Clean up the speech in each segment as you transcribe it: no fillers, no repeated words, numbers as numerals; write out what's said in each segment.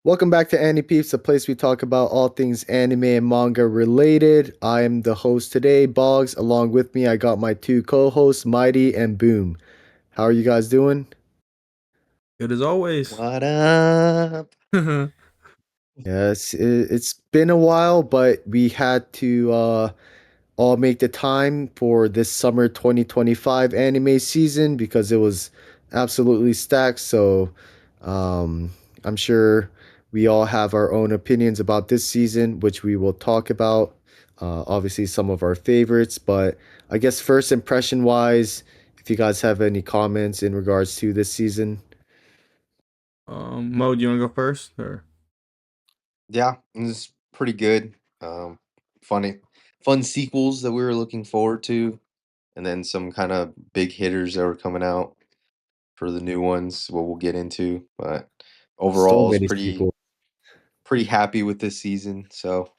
Welcome back to Peeps, the place we talk about all things anime and manga related. I am the host today, Boggs. Along with me, I got my two co-hosts, Mighty and Boom. How are you guys doing? Good as always. What up? Yes, it's been a while, but we had to all make the time for this summer 2025 anime season because it was absolutely stacked. So um, I'm sure we all have our own opinions about this season, which we will talk about. Obviously, some of our favorites, but I guess first impression wise, if you guys have any comments in regards to this season. Mo, do you want to go first? Or Yeah, it was pretty good. Um, funny, fun sequels that we were looking forward to, and then some kind of big hitters that were coming out for the new ones. What we'll get into, but So overall, I was many pretty sequels. pretty happy with this season. So,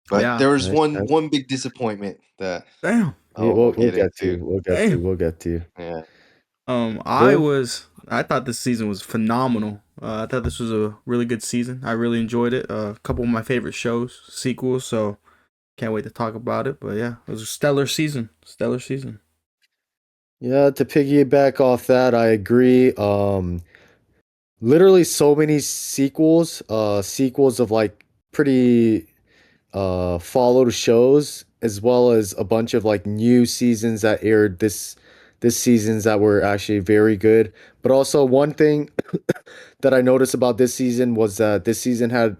but yeah, there was Nice, nice. one big disappointment that damn, Yeah, we'll we'll get get into. to. We'll get to. damn. We'll get to. Yeah, Boom. I thought this season was phenomenal. I thought this was a really good season. I really enjoyed it. A couple of my favorite shows, sequels. So can't wait to talk about it. But yeah, it was a stellar season. Stellar season. Yeah, to piggyback off that, I agree. Literally so many sequels of like pretty followed shows, as well as a bunch of like new seasons that aired this seasons that were actually very good. But also one thing that I noticed about this season was that this season had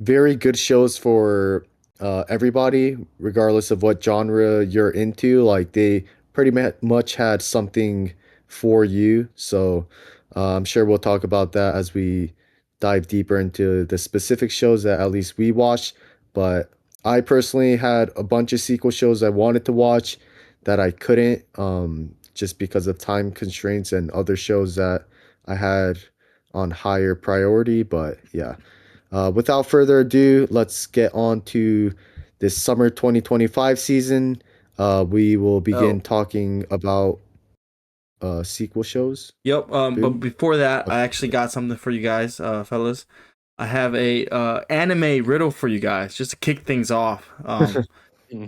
very good shows for everybody, regardless of what genre you're into. Like they pretty much had something for you. So I'm sure we'll talk about that as we dive deeper into the specific shows that at least we watched. But I personally had a bunch of sequel shows I wanted to watch that I couldn't, just because of time constraints and other shows that I had on higher priority. But yeah. Without further ado, let's get on to this summer 2025 season. We will begin Oh, talking about sequel shows. yep. But Boom. before that, I actually got something for you guys, fellas. I have a anime riddle for you guys, just to kick things off. I'll give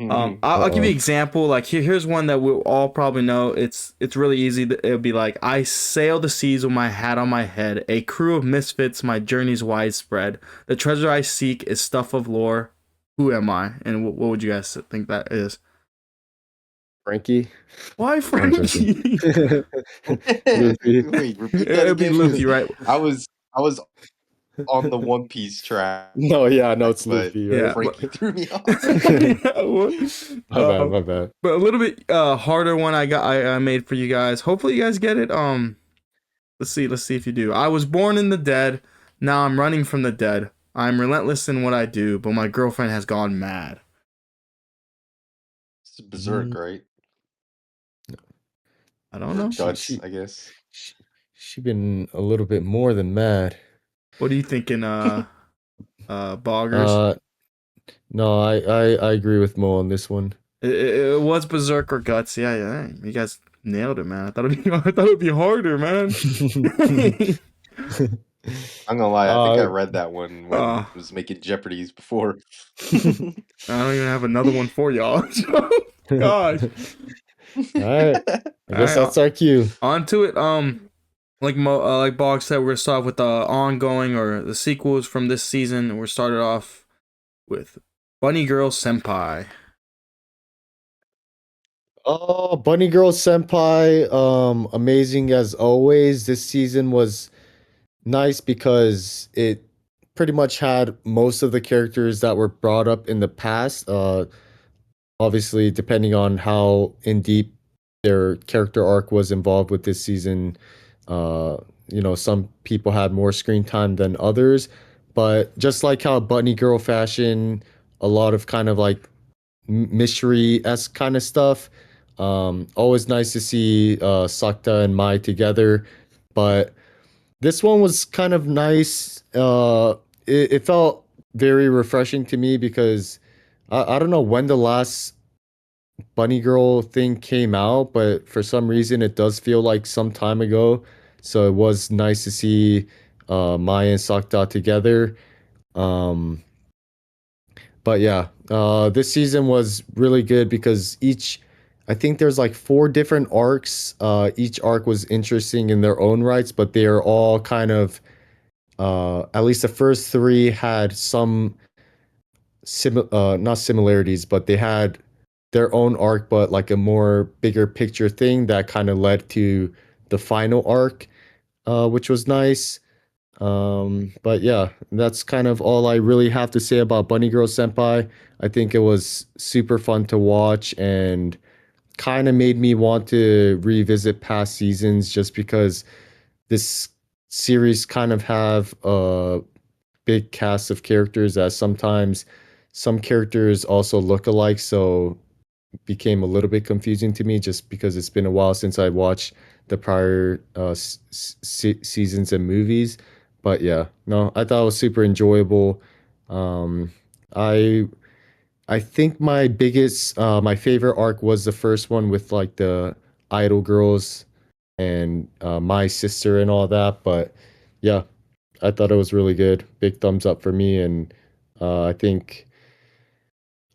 you Uh-oh. an example. Like here's one that we'll all probably know. It's really easy. It'll be like, I sail the seas with my hat on my head. A crew of misfits, my journey's widespread. The treasure I seek is stuff of lore. Who am I? And what would you guys think that is? Frankie. Why No, I'm joking. Frankie? Luffy. Wait, repeat that It'll be again because Luffy, right? I was on the One Piece track, No, yeah, no, it's but Luffy, right? Yeah, but Frankie threw me off. yeah, My bad, my bad. but a little bit harder one I made for you guys. Hopefully you guys get it. Let's see if you do. I was born in the dead. Now I'm running from the dead. I'm relentless in what I do, but my girlfriend has gone mad. It's Berserk, Mm, right? I don't Or know. she, Guts, she, I guess. she, she been a little bit more than mad. What are you thinking, Boggers? Uh, no, I agree with Mo on this one. It was Berserk or Guts. Yeah, yeah. You guys nailed it, man. I thought it'd be I thought it'd be harder, man. I'm gonna lie, I think I uh, read that one when uh, I was making Jeopardies before. I don't even have another one for y'all. Gosh. All right. I All guess right, that's our cue. on to it. Like Bog said, we're gonna start with the ongoing or the sequels from this season. We're started off with Bunny Girl Senpai. Oh, Bunny Girl Senpai, amazing as always. This season was nice because it pretty much had most of the characters that were brought up in the past. Obviously, depending on how in deep their character arc was involved with this season, uh, some people had more screen time than others. But just like how Bunny Girl fashion, a lot of kind of like mystery esque kind of stuff. Always nice to see Sakta and Mai together, but this one was kind of nice. It felt very refreshing to me because I don't know when the last Bunny Girl thing came out, but for some reason it does feel like some time ago. So it was nice to see Mai and Sakta together. Um, but yeah, this season was really good because I think there's like four different arcs. Each arc was interesting in their own rights, but they are all kind of, at least the first three had some not similarities, but they had their own arc, but like a more bigger picture thing that kind of led to the final arc, which was nice. But yeah, that's kind of all I really have to say about Bunny Girl Senpai. I think it was super fun to watch and kind of made me want to revisit past seasons just because this series kind of have a big cast of characters that sometimes some characters also look alike, so became a little bit confusing to me just because it's been a while since I watched the prior seasons and movies. But yeah, no, I thought it was super enjoyable. Um, I I think my favorite arc was the first one with like the idol girls and my sister and all that. But yeah, I thought it was really good. Big thumbs up for me, and I think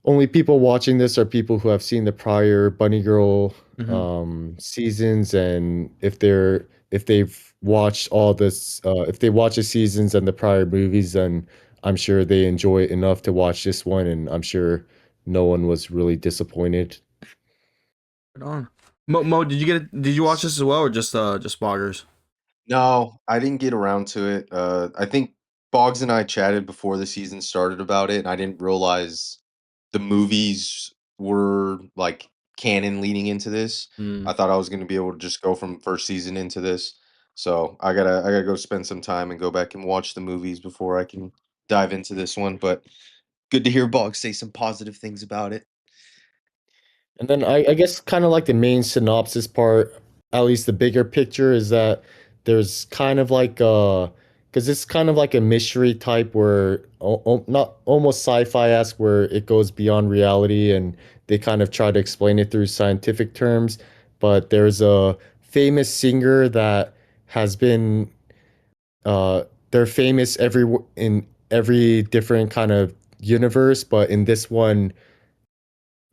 only people watching this are people who have seen the prior Bunny Girl Hmm. seasons, and if they've watched all this, if they watch the seasons and the prior movies, then I'm sure they enjoy it enough to watch this one, and I'm sure no one was really disappointed. Right on. Mo, did you get it? Did you watch this as well, or just Boggers? No, I didn't get around to it. I think Boggs and I chatted before the season started about it, and I didn't realize the movies were like canon leading into this. Mm. I thought I was going to be able to just go from first season into this. So I gotta go spend some time and go back and watch the movies before I can dive into this one. But good to hear Boggs say some positive things about it. And then I guess kind of like the main synopsis part, at least the bigger picture, is that there's kind of like because it's kind of like a mystery type where not almost sci-fi-esque where it goes beyond reality and they kind of try to explain it through scientific terms. But there's a famous singer that has been uh they're famous in every different kind of universe, but in this one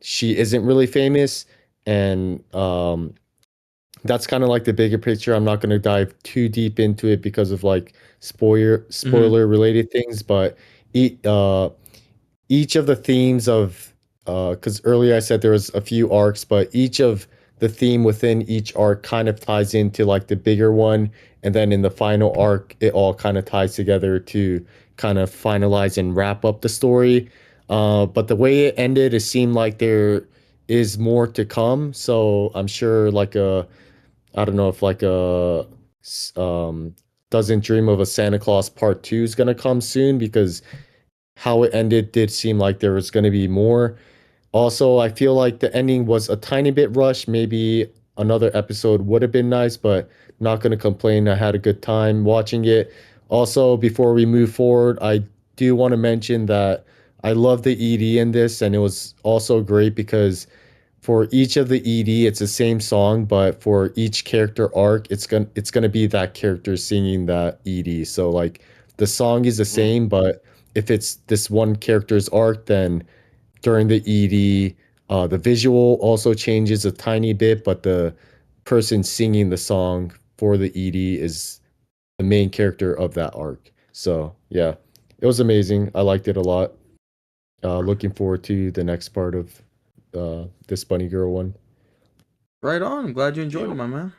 she isn't really famous, and that's kind of like the bigger picture. I'm not going to dive too deep into it because of like Hmm. spoiler related things, but e- uh each of the themes of because earlier I said there was a few arcs, but each of the theme within each arc kind of ties into like the bigger one, and then in the final arc it all kind of ties together to kind of finalize and wrap up the story. But the way it ended, it seemed like there is more to come, so I'm sure like a I don't know if like a doesn't dream of a Santa Claus part 2 is gonna come soon because how it ended did seem like there was going to be more. Also, I feel like the ending was a tiny bit rushed. Maybe another episode would have been nice, but not going to complain. I had a good time watching it. Also, before we move forward, I do want to mention that I love the ED in this, and it was also great because for each of the ED, it's the same song, but for each character arc, it's gonna be that character singing that ED. So like the song is the Mm, same, but if it's this one character's arc, then during the ED, the visual also changes a tiny bit, but the person singing the song for the ED is the main character of that arc. So yeah, it was amazing. I liked it a lot. Looking forward to the next part of this Bunny Girl one. Right on. I'm glad you good enjoyed it, deal. my man.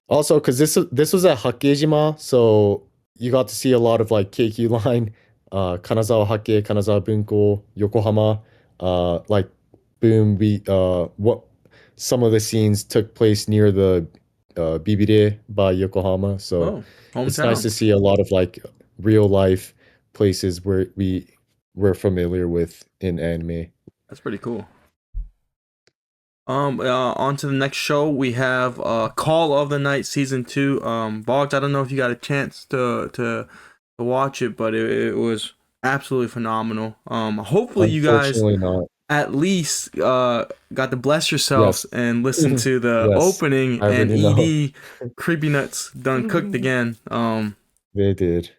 Also, because this was at Hakkejima, so you got to see a lot of like KQ line, Kanazawa Hakke, Kanazawa Bunko, Yokohama, like boom, we what some of the scenes took place near the Bibire by Yokohama, so Oh, it's nice hometown. to see a lot of like real life places where we're familiar with in anime. That's pretty cool. On to the next show. We have Call of the Night season 2. Boggs, I don't know if you got a chance to watch it, but it was absolutely phenomenal. Hopefully you guys Unfortunately, not. at least got to bless yourselves Yes, and listen to the yes, opening I and already know. ED Creepy Nuts done cooked again. They did.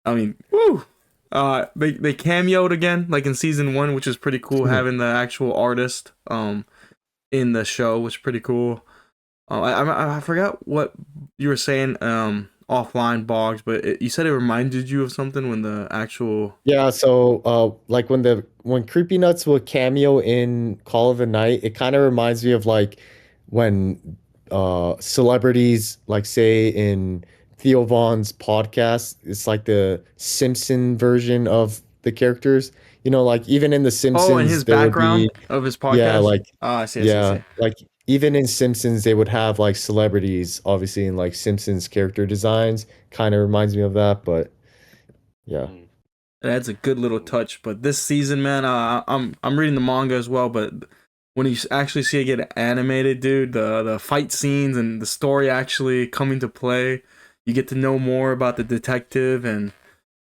I mean, woo. They cameoed again, like in season one, which is pretty cool. Having the actual artist in the show was pretty cool. I forgot what you were saying offline, Boggs, but you said it reminded you of something when the actual. Yeah, so like when Creepy Nuts would cameo in Call of the Night, it kind of reminds me of like when celebrities like say in Theo Vaughn's podcast, it's like the Simpson version of the characters. You know, like even in The Oh, and Simpsons his there would background be of his yeah, podcast. like Oh, I see, I see, I yeah, see. like even in Simpsons they would have like celebrities obviously in like Simpsons character designs. Kind of reminds me of that, but yeah. Mm, That's a good little mm, touch. But this season, man, I'm reading the manga as well. But when you actually see it get animated, dude, the fight scenes and the story actually coming to play, you get to know more about the detective and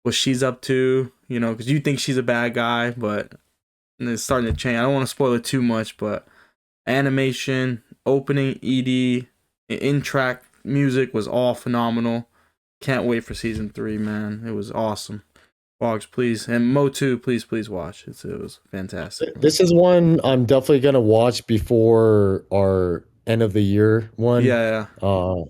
what she's up to. You know, because you think she's a bad guy, but it's starting to change. I don't want to spoil it too much, but animation, opening, ED, in track music was all phenomenal. Can't wait for season three, man. It was awesome. Boggs, please, and Mo too. Please watch. It was fantastic, man. This is one I'm definitely gonna watch before our end of the year one. Yeah, yeah. Uh,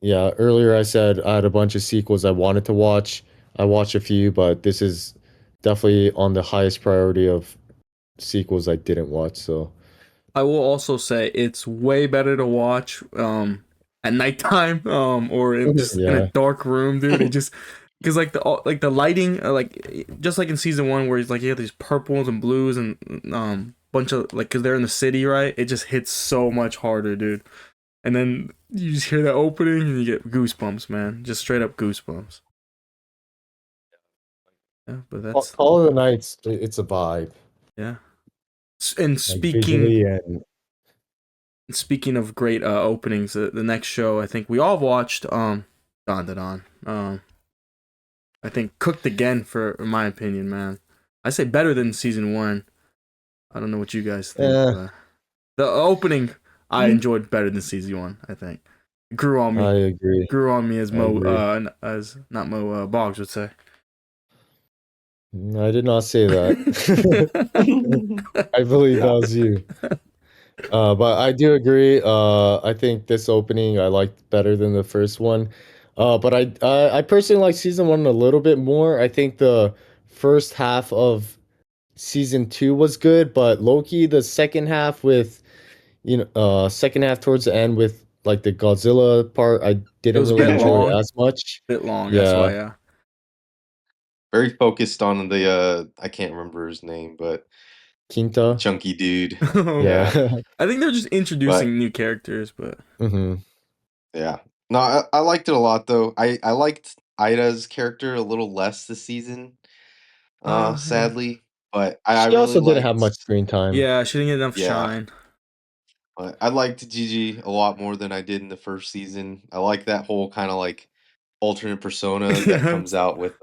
yeah, earlier I said I had a bunch of sequels I wanted to watch. I watched a few, but this is definitely on the highest priority of sequels I didn't watch. So I will also say it's way better to watch at nighttime or just in a yeah, dark room, dude. It just because like the lighting, like just like in season one where it's like you have these purples and blues and bunch of like because they're in the city, right? It just hits so much harder, dude. And then you just hear the opening and you get goosebumps, man. Just straight up goosebumps. Yeah, but that's Call of the Nights. It's a vibe, yeah. And like visually speaking of great openings, the next show I think we all watched Don Da Don. I think cooked again for in my opinion, man. I say better than season one. I don't know what you guys think, eh, but the opening I enjoyed better than season one. I think it grew on I me, agree. grew on me as I Mo agree. as not Mo Boggs would say. I did not say that. I believe that was you. But I do agree. I think this opening I liked better than the first one. But I personally like season one a little bit more. I think the first half of season two was good, but Loki, the second half with second half towards the end with like the Godzilla part, I It didn't was a really bit enjoy long, as much. bit long. That's Yeah, why, yeah. very focused on the I can't remember his name, but the Quinta. chunky dude. Yeah. Yeah, I think they're just but introducing new characters, but hmm yeah. No, I liked it a lot though. I liked Ida's character a little less this season, yeah, sadly. But I She really also didn't have much liked screen time. yeah, she didn't get enough yeah. shine. I liked Gigi a lot more than I did in the first season. I like that whole kind of like alternate persona that comes out with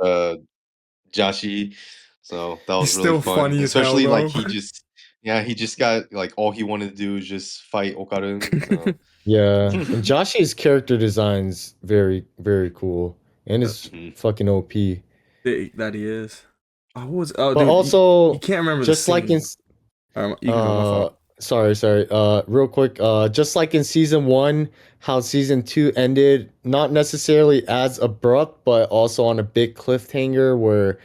Joshi. So that He's was really still fun. funny as hell Especially like though. he just yeah, he just got like all he wanted to do was just fight Okarun. So Yeah, and Joshy's character design's very, very cool, and is mhm. fucking OP. That he is. Oh, what was? Oh, But dude, you also, can't remember the just like in scene. You can go. My uh fault. sorry, real quick, just like in season one, how season two ended, not necessarily as abrupt, but also on a big cliffhanger where,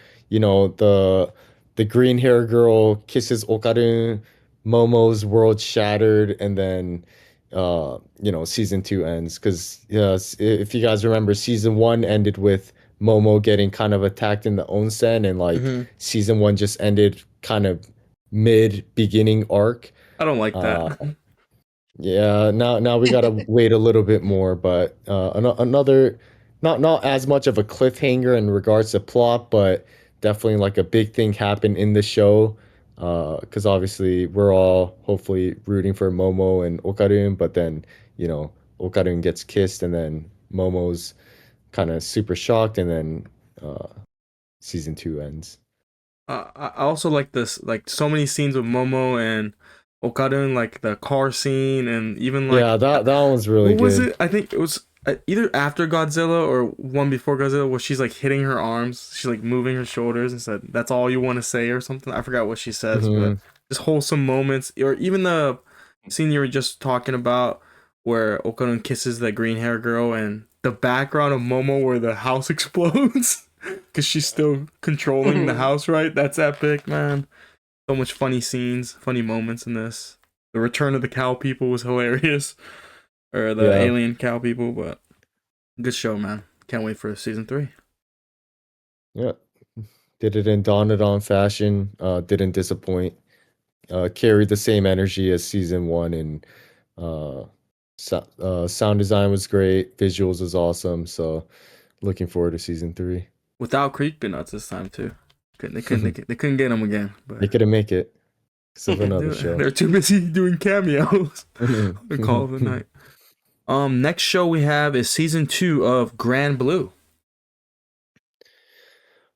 the green hair girl kisses Okarun, Momo's world shattered, and then season two ends. Cause yes, if you guys remember, season one ended with Momo getting kind of attacked in the onsen, and like Hmm. season one just ended kind of mid beginning arc. I don't like that. Uh, yeah, now we gotta wait a little bit more, but another not as much of a cliffhanger in regards to plot, but definitely like a big thing happened in the show. Because obviously we're all hopefully rooting for Momo and Okarun, but then Okarun gets kissed, and then Momo's kind of super shocked, and then uh, season two ends. I also like this, like so many scenes with Momo and Okada, like the car scene, and even like Yeah, that one was really what was good. it? I think it was. either after Godzilla or one before Godzilla, where she's like hitting her arms, she's like moving her shoulders and said, "That's all you want to say" or something. I forgot what she says, but Hmm. just wholesome moments, or even the scene you were just talking about where Okanon kisses the green hair girl and the background of Momo where the house explodes because she's still controlling the house, right? That's epic, man. So much funny scenes, funny moments in this. The return of the cow people was hilarious, or the Yeah, alien cow people, but good show, man. Can't wait for season three. yeah. Did it in Dawn fashion. Didn't disappoint. Carried the same energy as season one, and uh, sound design was great. Visuals was awesome. So looking forward to season three. Without Creepy Nuts this time too. They couldn't get him again, but They couldn't make it because of another show. they're too busy doing cameos on Call of the Night. Next show we have is season two of Grand Blue.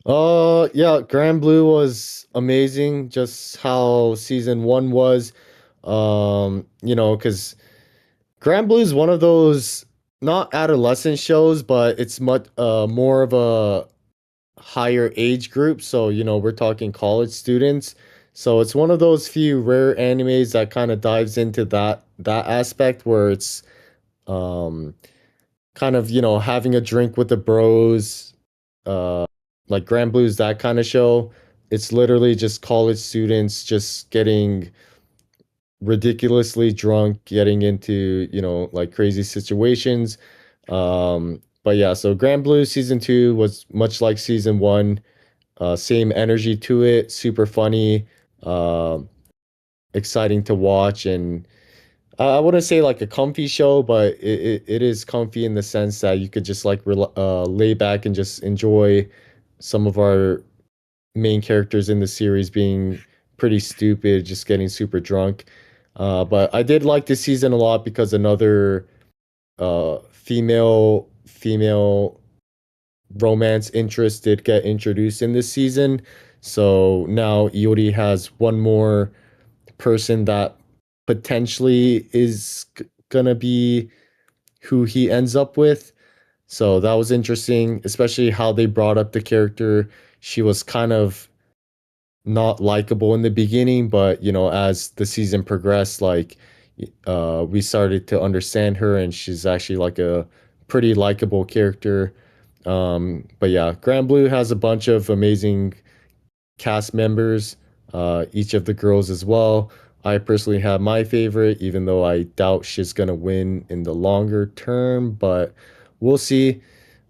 Yeah, Grand Blue was amazing. Just how season one was. Because Grand Blue is one of those not adolescent shows, but it's much more of a higher age group. So, we're talking college students. So it's one of those few rare animes that kind of dives into that aspect where it's um kind of, having a drink with the bros, uh like Grand Blue's that kind of show. It's literally just college students just getting ridiculously drunk, getting into, like crazy situations. But yeah, so Grand Blue season 2 was much like season 1. Same energy to it, super funny, um exciting to watch, and I wouldn't say like a comfy show, but it is comfy in the sense that you could just like lay back and just enjoy some of our main characters in the series being pretty stupid, just getting super drunk. But I did like this season a lot because another female romance interest did get introduced in this season. So now Iori has one more person that potentially is gonna be who he ends up with. So that was interesting, especially how they brought up the character. She was kind of not likable in the beginning, but as the season progressed, like we started to understand her, and she's actually like a pretty likable character. But yeah, Grand Blue has a bunch of amazing cast members, each of the girls as well. I personally have my favorite, even though I doubt she's gonna win in the longer term, but we'll see.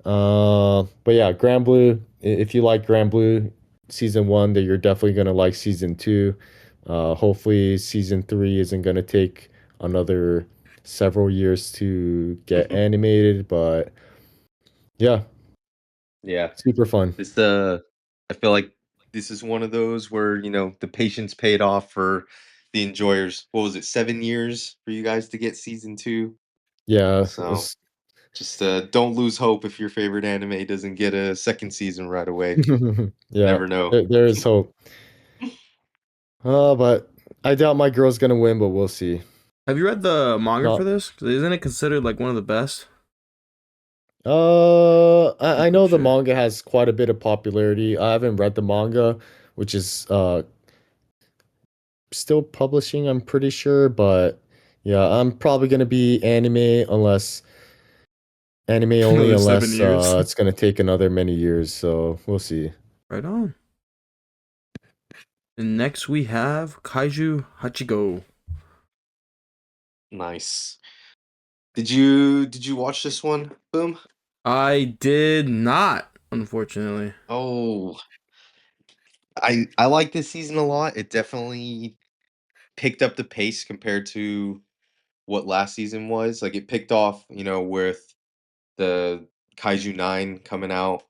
But yeah, Grand Blue. If you like Grand Blue season one, then you're definitely gonna like season two. Hopefully, season three isn't gonna take another several years to get animated, but yeah, Yeah. super fun. This I feel like this is one of those where, the patience paid off for the enjoyers. What was it, 7 years for you guys to get season two? Yeah, So just don't lose hope if your favorite anime doesn't get a second season right away. yeah, Never know. there is hope. But I doubt my girl's gonna win, but we'll see. Have you read the manga for Not. this? 'Cause isn't it considered like one of the best? I I'm pretty know the sure. manga has quite a bit of popularity. I haven't read the manga, which is still publishing, I'm pretty sure, but yeah, I'm probably gonna be anime only Another 7 unless years. it's gonna take another many years, so we'll see. Right on. And next we have Kaiju Hachigo. Nice. Did you watch this one? Boom. I did not, unfortunately. Oh, I like this season a lot. It definitely picked up the pace compared to what last season was. Like it picked off, with the Kaiju 9 coming out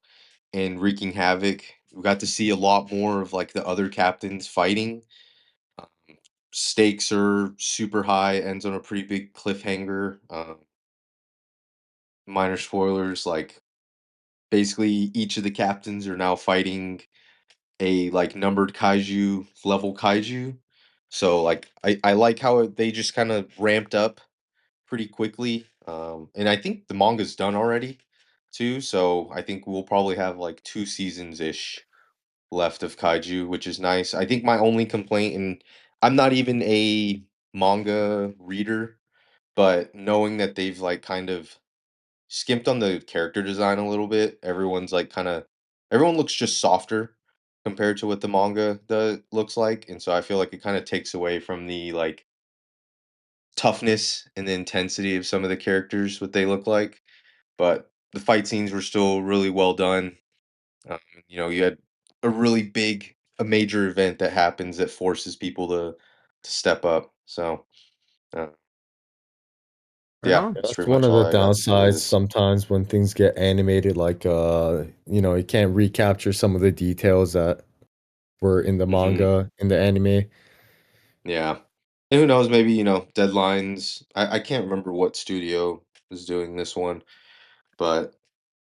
and wreaking havoc. We got to see a lot more of like the other captains fighting. Um, Stakes are super high, ends on a pretty big cliffhanger. Minor spoilers, like basically each of the captains are now fighting a like numbered kaiju level kaiju. So like I like how they just kind of ramped up pretty quickly. And I think the manga's done already too, so I think we'll probably have like 2 seasons ish left of Kaiju, which is nice. I think my only complaint, and I'm not even a manga reader, but knowing that they've like kind of skimped on the character design a little bit, everyone's like everyone looks just softer compared to what the manga looks like, and so I feel like it kind of takes away from the like toughness and the intensity of some of the characters, what they look like. But the fight scenes were still really well done. You had a major event that happens that forces people to step up. So, uh, Right yeah, on. Yeah, that's that's pretty one much of all the I got to say to downsides this. sometimes when things get animated, like it can't recapture some of the details that were in the Hmm. manga, in the anime. Yeah, and who knows? Maybe deadlines. I can't remember what studio was doing this one, but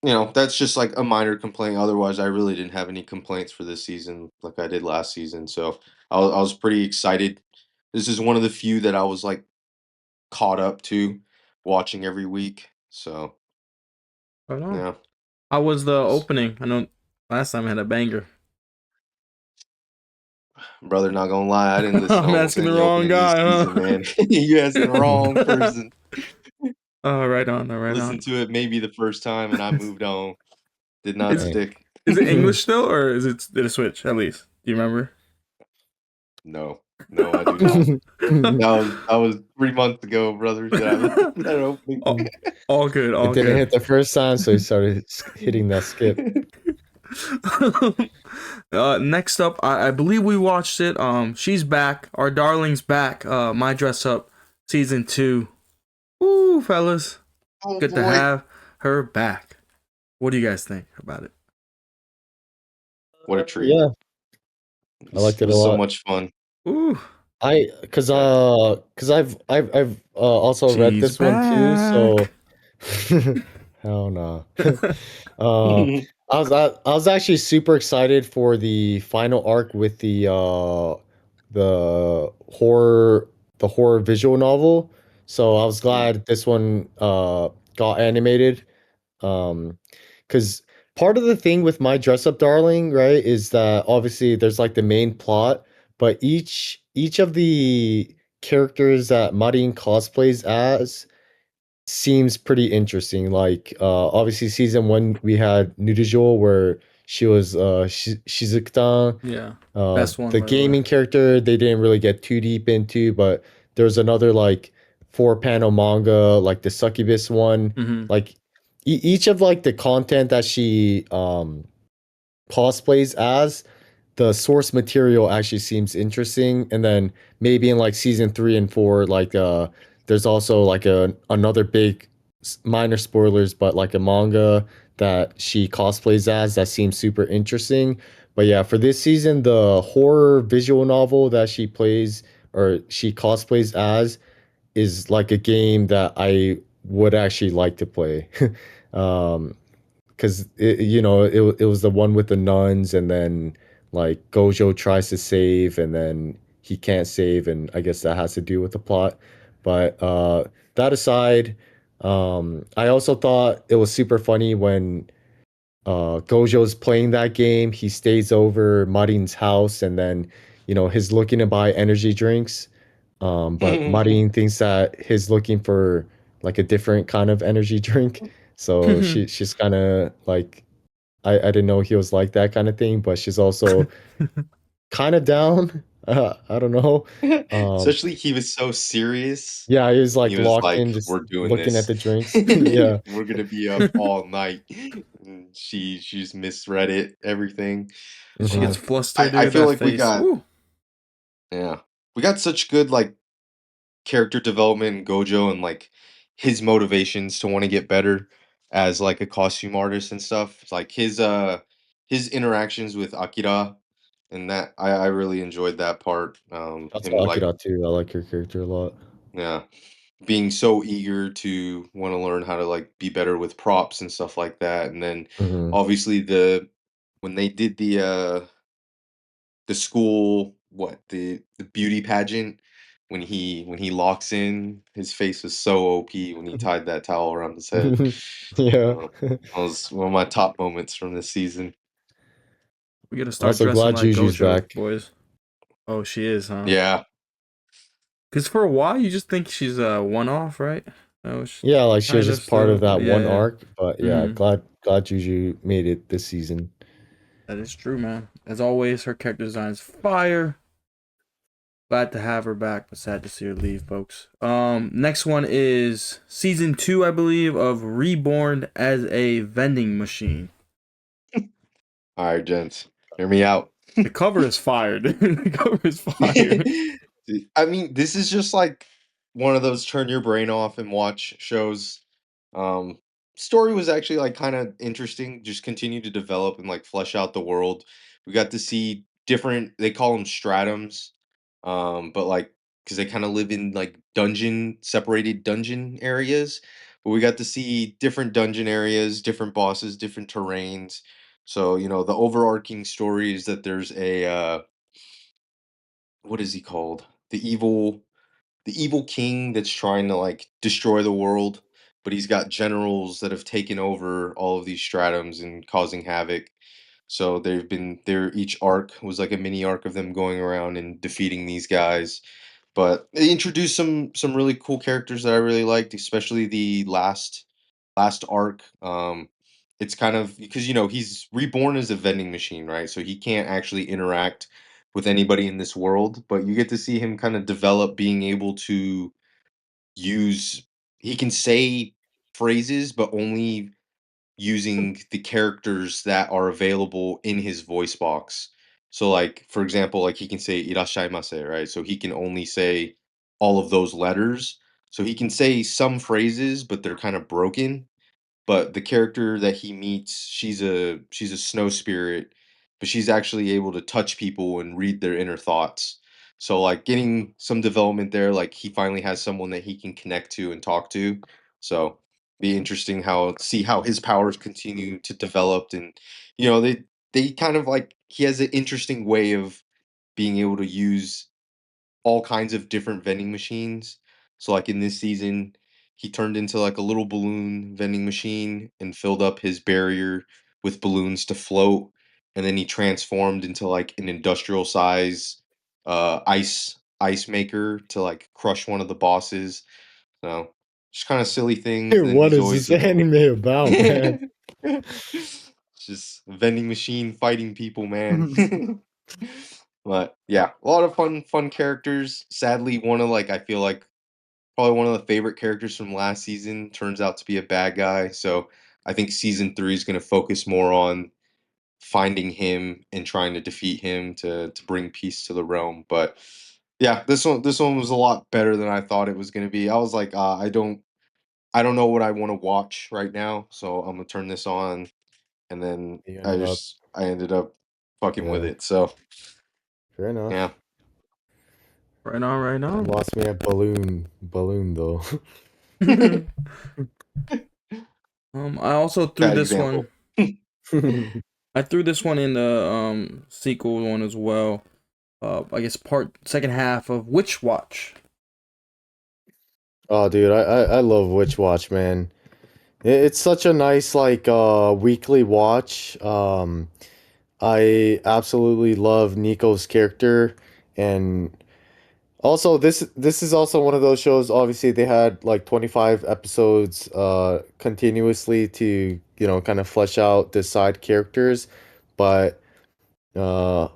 that's just like a minor complaint. Otherwise, I really didn't have any complaints for this season, like I did last season. So I was pretty excited. This is one of the few that I was like caught up to watching every week. So Right on. yeah, How was the just opening? I know last time I had a banger. brother, not gonna lie, I didn't listen to I'm almost asking the any wrong openings this guy, season, huh? man. You asking the wrong person. Oh, right on, right on. Listened to it maybe the first time, and I moved on. Did not Is Hey. stick. is it English still, or did it switch at least? Do you remember? No, no, I do not. That was 3 months ago, brother. That I listened to that opening. all, all good, It all didn't good. hit the first time, so he started hitting that skip. Next up, I believe we watched it. She's back. Our darling's back. My Dress Up, season 2. Ooh, fellas, Oh good to boy, have her back. What do you guys think about it? what a treat! Yeah, It I was, liked it it a was so lot. much fun. Ooh, Yeah. Cause I've also read she's this one too, so back. hell no. uh, I was actually super excited for the final arc with the horror the horror visual novel. So I was Mm. glad this one got animated. Because part of the thing with My Dress Up Darling, right, is that obviously there's like the main plot, but each of the characters that Marin cosplays as seems pretty interesting. Like obviously season one we had Nudijou where she was Shizukutan. Yeah, best one The by the way. gaming character they didn't really get too deep into, but there's another like 4 panel manga, like the succubus one. Mm-hmm. Like each of like the content that she cosplays as, the source material actually seems interesting. And then maybe in like season 3 and 4, like there's also like another big minor spoilers, but like a manga that she cosplays as that seems super interesting. But yeah, for this season, the horror visual novel that she plays or she cosplays as is like a game that I would actually like to play. um because it was the one with the nuns, and then like Gojo tries to save and then he can't save, and I guess that has to do with the plot. But that aside, I also thought it was super funny when Gojo's playing that game. He stays over Marin's house, and then he's looking to buy energy drinks. But Marin thinks that he's looking for like a different kind of energy drink. So she's kind of like, I didn't know he was like that kind of thing, but she's also kind of down. I don't know. Um, Especially he was so serious. yeah, he was He like was locked like, in, just "We're doing looking at this. the drinks. Yeah. We're gonna be up all night." And she just misread it, everything. She gets Hmm. I flustered, I dude. feel That like we face. got Ooh. yeah, we got such good like character development in Gojo and like his motivations to want to get better as like a costume artist and stuff. It's like his interactions with Akira, and that I really enjoyed that part. That's Him like Akira too. I like her character a lot. yeah, being so eager to want to learn how to like be better with props and stuff like that. And then Hmm. obviously when they did the school, the beauty pageant when he locks in, his face was so OP when he tied that towel around his head. Yeah. Uh, that was one of my top moments from this season. We gotta start Also dressing glad like Juju's Gojo, back. boys. Oh, she is, huh? Yeah, Because for a while, you just think she's a one-off, right? That was Yeah, like she was kind of just part of still, that yeah, one yeah. arc, but yeah, Mm, glad Juju made it this season. that is true, man. As always, her character design is fire. Glad to have her back, but sad to see her leave, folks. Next one is season 2, I believe, of Reborn as a Vending Machine. all right, gents, hear me out. The cover is fire, dude. The cover is fire. I mean, this is just like one of those turn your brain off and watch shows. Um, Story was actually like kind of interesting. Just continue to develop and like flesh out the world. We got to see different. They call them stratums, but like because they kind of live in like separated dungeon areas. But we got to see different dungeon areas, different bosses, different terrains. So the overarching story is that there's a what is he called? The evil king that's trying to like destroy the world, but he's got generals that have taken over all of these stratums and causing havoc. So each arc was like a mini arc of them going around and defeating these guys. But they introduced some really cool characters that I really liked, especially the last arc. It's kind of because he's reborn as a vending machine, right? So he can't actually interact with anybody in this world, but you get to see him kind of develop being able to use he can say phrases, but only using the characters that are available in his voice box. So like for example, like he can say irashaimase, right? So he can only say all of those letters. So he can say some phrases, but they're kind of broken. But the character that he meets, she's a snow spirit, but she's actually able to touch people and read their inner thoughts. So like getting some development there, like he finally has someone that he can connect to and talk to. So be interesting how see how his powers continue to develop, and they kind of like he has an interesting way of being able to use all kinds of different vending machines. So like in this season, he turned into like a little balloon vending machine and filled up his barrier with balloons to float. And then he transformed into like an industrial size ice maker to like crush one of the bosses. So just kind of silly things. And What he's is always this anime about, man? it's just a vending machine fighting people, man. But yeah, a lot of fun characters. Sadly, one of like I feel like probably one of the favorite characters from last season turns out to be a bad guy. So I think season 3 is going to focus more on finding him and trying to defeat him to bring peace to the realm. But yeah, this one was a lot better than I thought it was going to be. I was like, I don't know what I want to watch right now, so I'm gonna turn this on, and then You I ended up, just I ended up fucking with yeah, it. So fair enough. yeah. Right on, right I on. lost me a balloon though. I also threw Bad this one. example. I threw this one in the sequel one as well. I guess second half of Witch Watch. Oh, dude, I love Witch Watch, man. It's such a nice like weekly watch. I absolutely love Nico's character, and also this is also one of those shows. Obviously, they had like 25 episodes continuously to kind of flesh out the side characters, but uh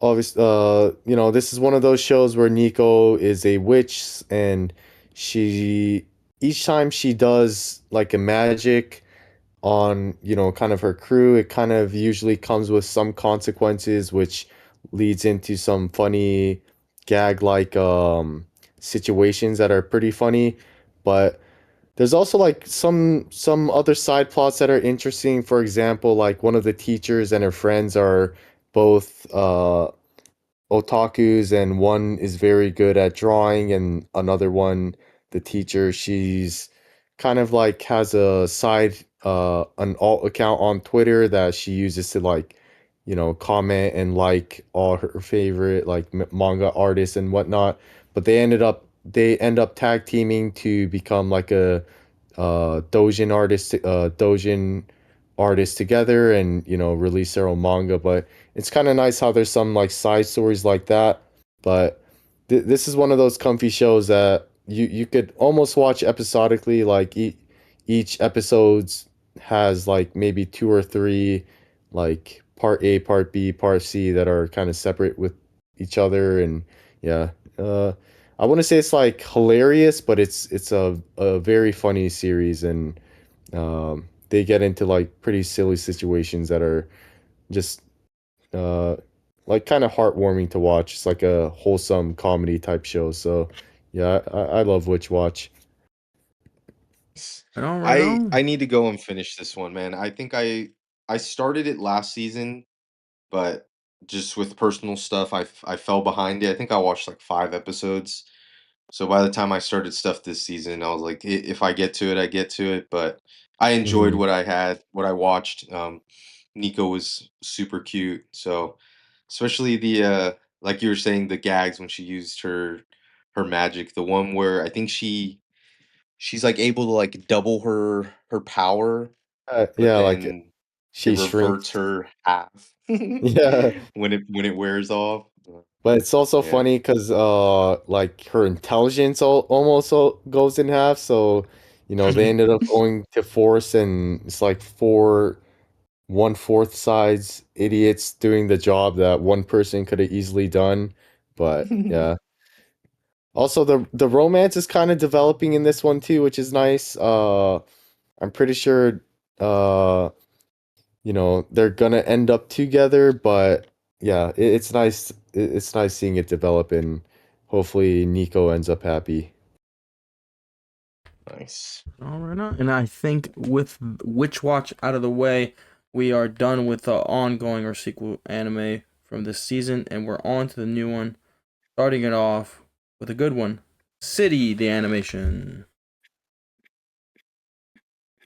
obviously this is one of those shows where Nico is a witch, and she each time she does like a magic on kind of her crew, it kind of usually comes with some consequences, which leads into some funny gag like situations that are pretty funny. But there's also like some other side plots that are interesting. For example, like one of the teachers and her friends are both otakus, and one is very good at drawing, and another one, the teacher, she's kind of like has a side an alt account on Twitter that she uses to like comment and like all her favorite like manga artists and whatnot. but they end up tag teaming to become like a Dojin artists together, and release their own manga. But it's kind of nice how there's some like side stories like that. But this is one of those comfy shows that you could almost watch episodically. Like each episodes has like maybe two or three, like part A, part B, part C, that are kind of separate with each other. And yeah, uh I wouldn't say it's like hilarious, but it's a very funny series. And they get into like pretty silly situations that are just uh, like kind of heartwarming to watch. It's like a wholesome comedy type show. So yeah, I love Witch Watch. Right on, right I on. I need to go and finish this one, man. I think I started it last season, but just with personal stuff, I fell behind it. I think I watched like 5 episodes. So by the time I started stuff this season, I was like, If I get to it, I get to it." But I enjoyed Mhm. what I had, what I watched. Nico was super cute. So especially the like you were saying, the gags when she used her magic. The one where I think she's like able to like double her power, but Yeah, like then it she reverts shrinks. her half Yeah, when it wears off. but it's also Yeah. funny because like her intelligence almost goes in half. So they ended up going to force, and it's like four 1/4 size idiots doing the job that one person could have easily done. But yeah. Also, the romance is kind of developing in this one too, which is nice. I'm pretty sure uh they're gonna end up together, but yeah, it's nice. It's nice seeing it develop, and hopefully Nico ends up happy. Nice. All right on. And I think with Witch Watch out of the way, we are done with the ongoing or sequel anime from this season, and we're on to the new one, starting it off with a good one. City, the animation.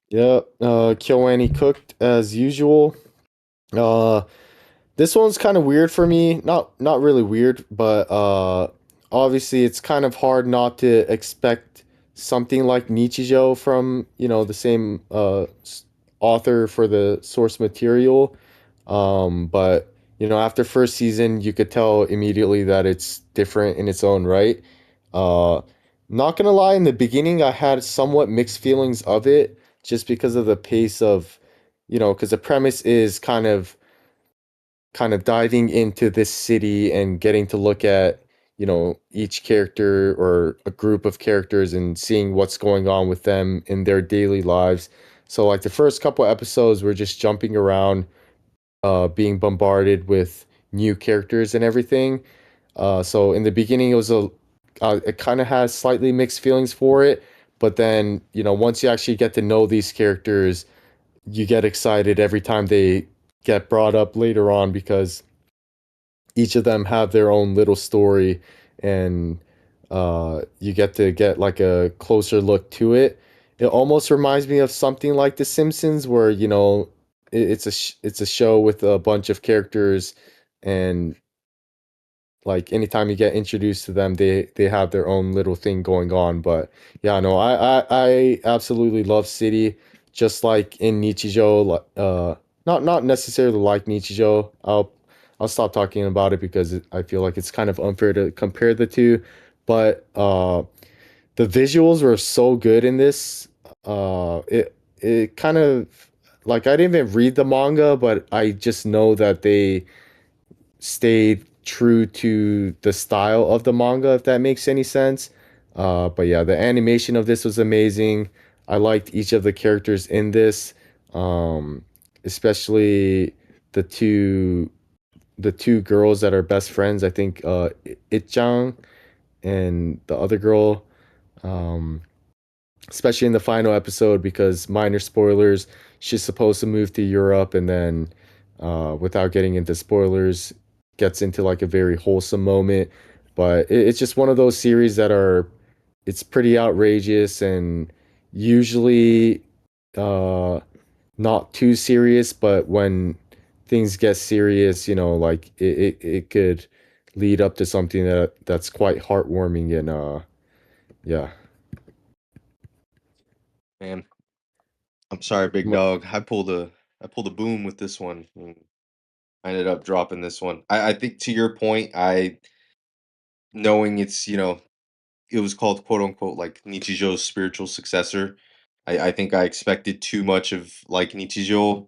Yeah, Kyoani cooked as usual. Uh, This one's kind of weird for me. Not really weird, but obviously it's kind of hard not to expect something like Nichijou from, the same author for the source material. But after first season, you could tell immediately that it's different in its own right. Uh, Not gonna lie, in the beginning I had somewhat mixed feelings of it, just because of the pace of, because the premise is kind of diving into this city and getting to look at each character or a group of characters and seeing what's going on with them in their daily lives. So like the first couple episodes we're just jumping around, being bombarded with new characters and everything. So in the beginning it kind of has slightly mixed feelings for it, but then once you actually get to know these characters, you get excited every time they get brought up later on, because each of them have their own little story, and you get to get like a closer look to it. It almost reminds me of something like The Simpsons, where it's a show with a bunch of characters, and like anytime you get introduced to them, they have their own little thing going on. But yeah, no, I absolutely love City, just like in Nichijou. Not necessarily like Nichijou. I'll stop talking about it because I feel like it's kind of unfair to compare the two. But the visuals were so good in this. It kind of, like, I didn't even read the manga, but I just know that they stayed true to the style of the manga, if that makes any sense. But yeah, the animation of this was amazing. I liked each of the characters in this, um, especially the two the two girls that are best friends. I think Itchang and the other girl. Um, Especially in the final episode, because minor spoilers, she's supposed to move to Europe, and then without getting into spoilers, gets into like a very wholesome moment. But it's just one of those series that are, it's pretty outrageous, and usually uh not too serious, but when things get serious, like it could lead up to something that's quite heartwarming and yeah. Man, I'm sorry, big M- dog. I pulled a boom with this one. And I ended up dropping this one. I think to your point, I knowing it's it was called quote unquote like Nichijo's spiritual successor. I think I expected too much of like Nichijo,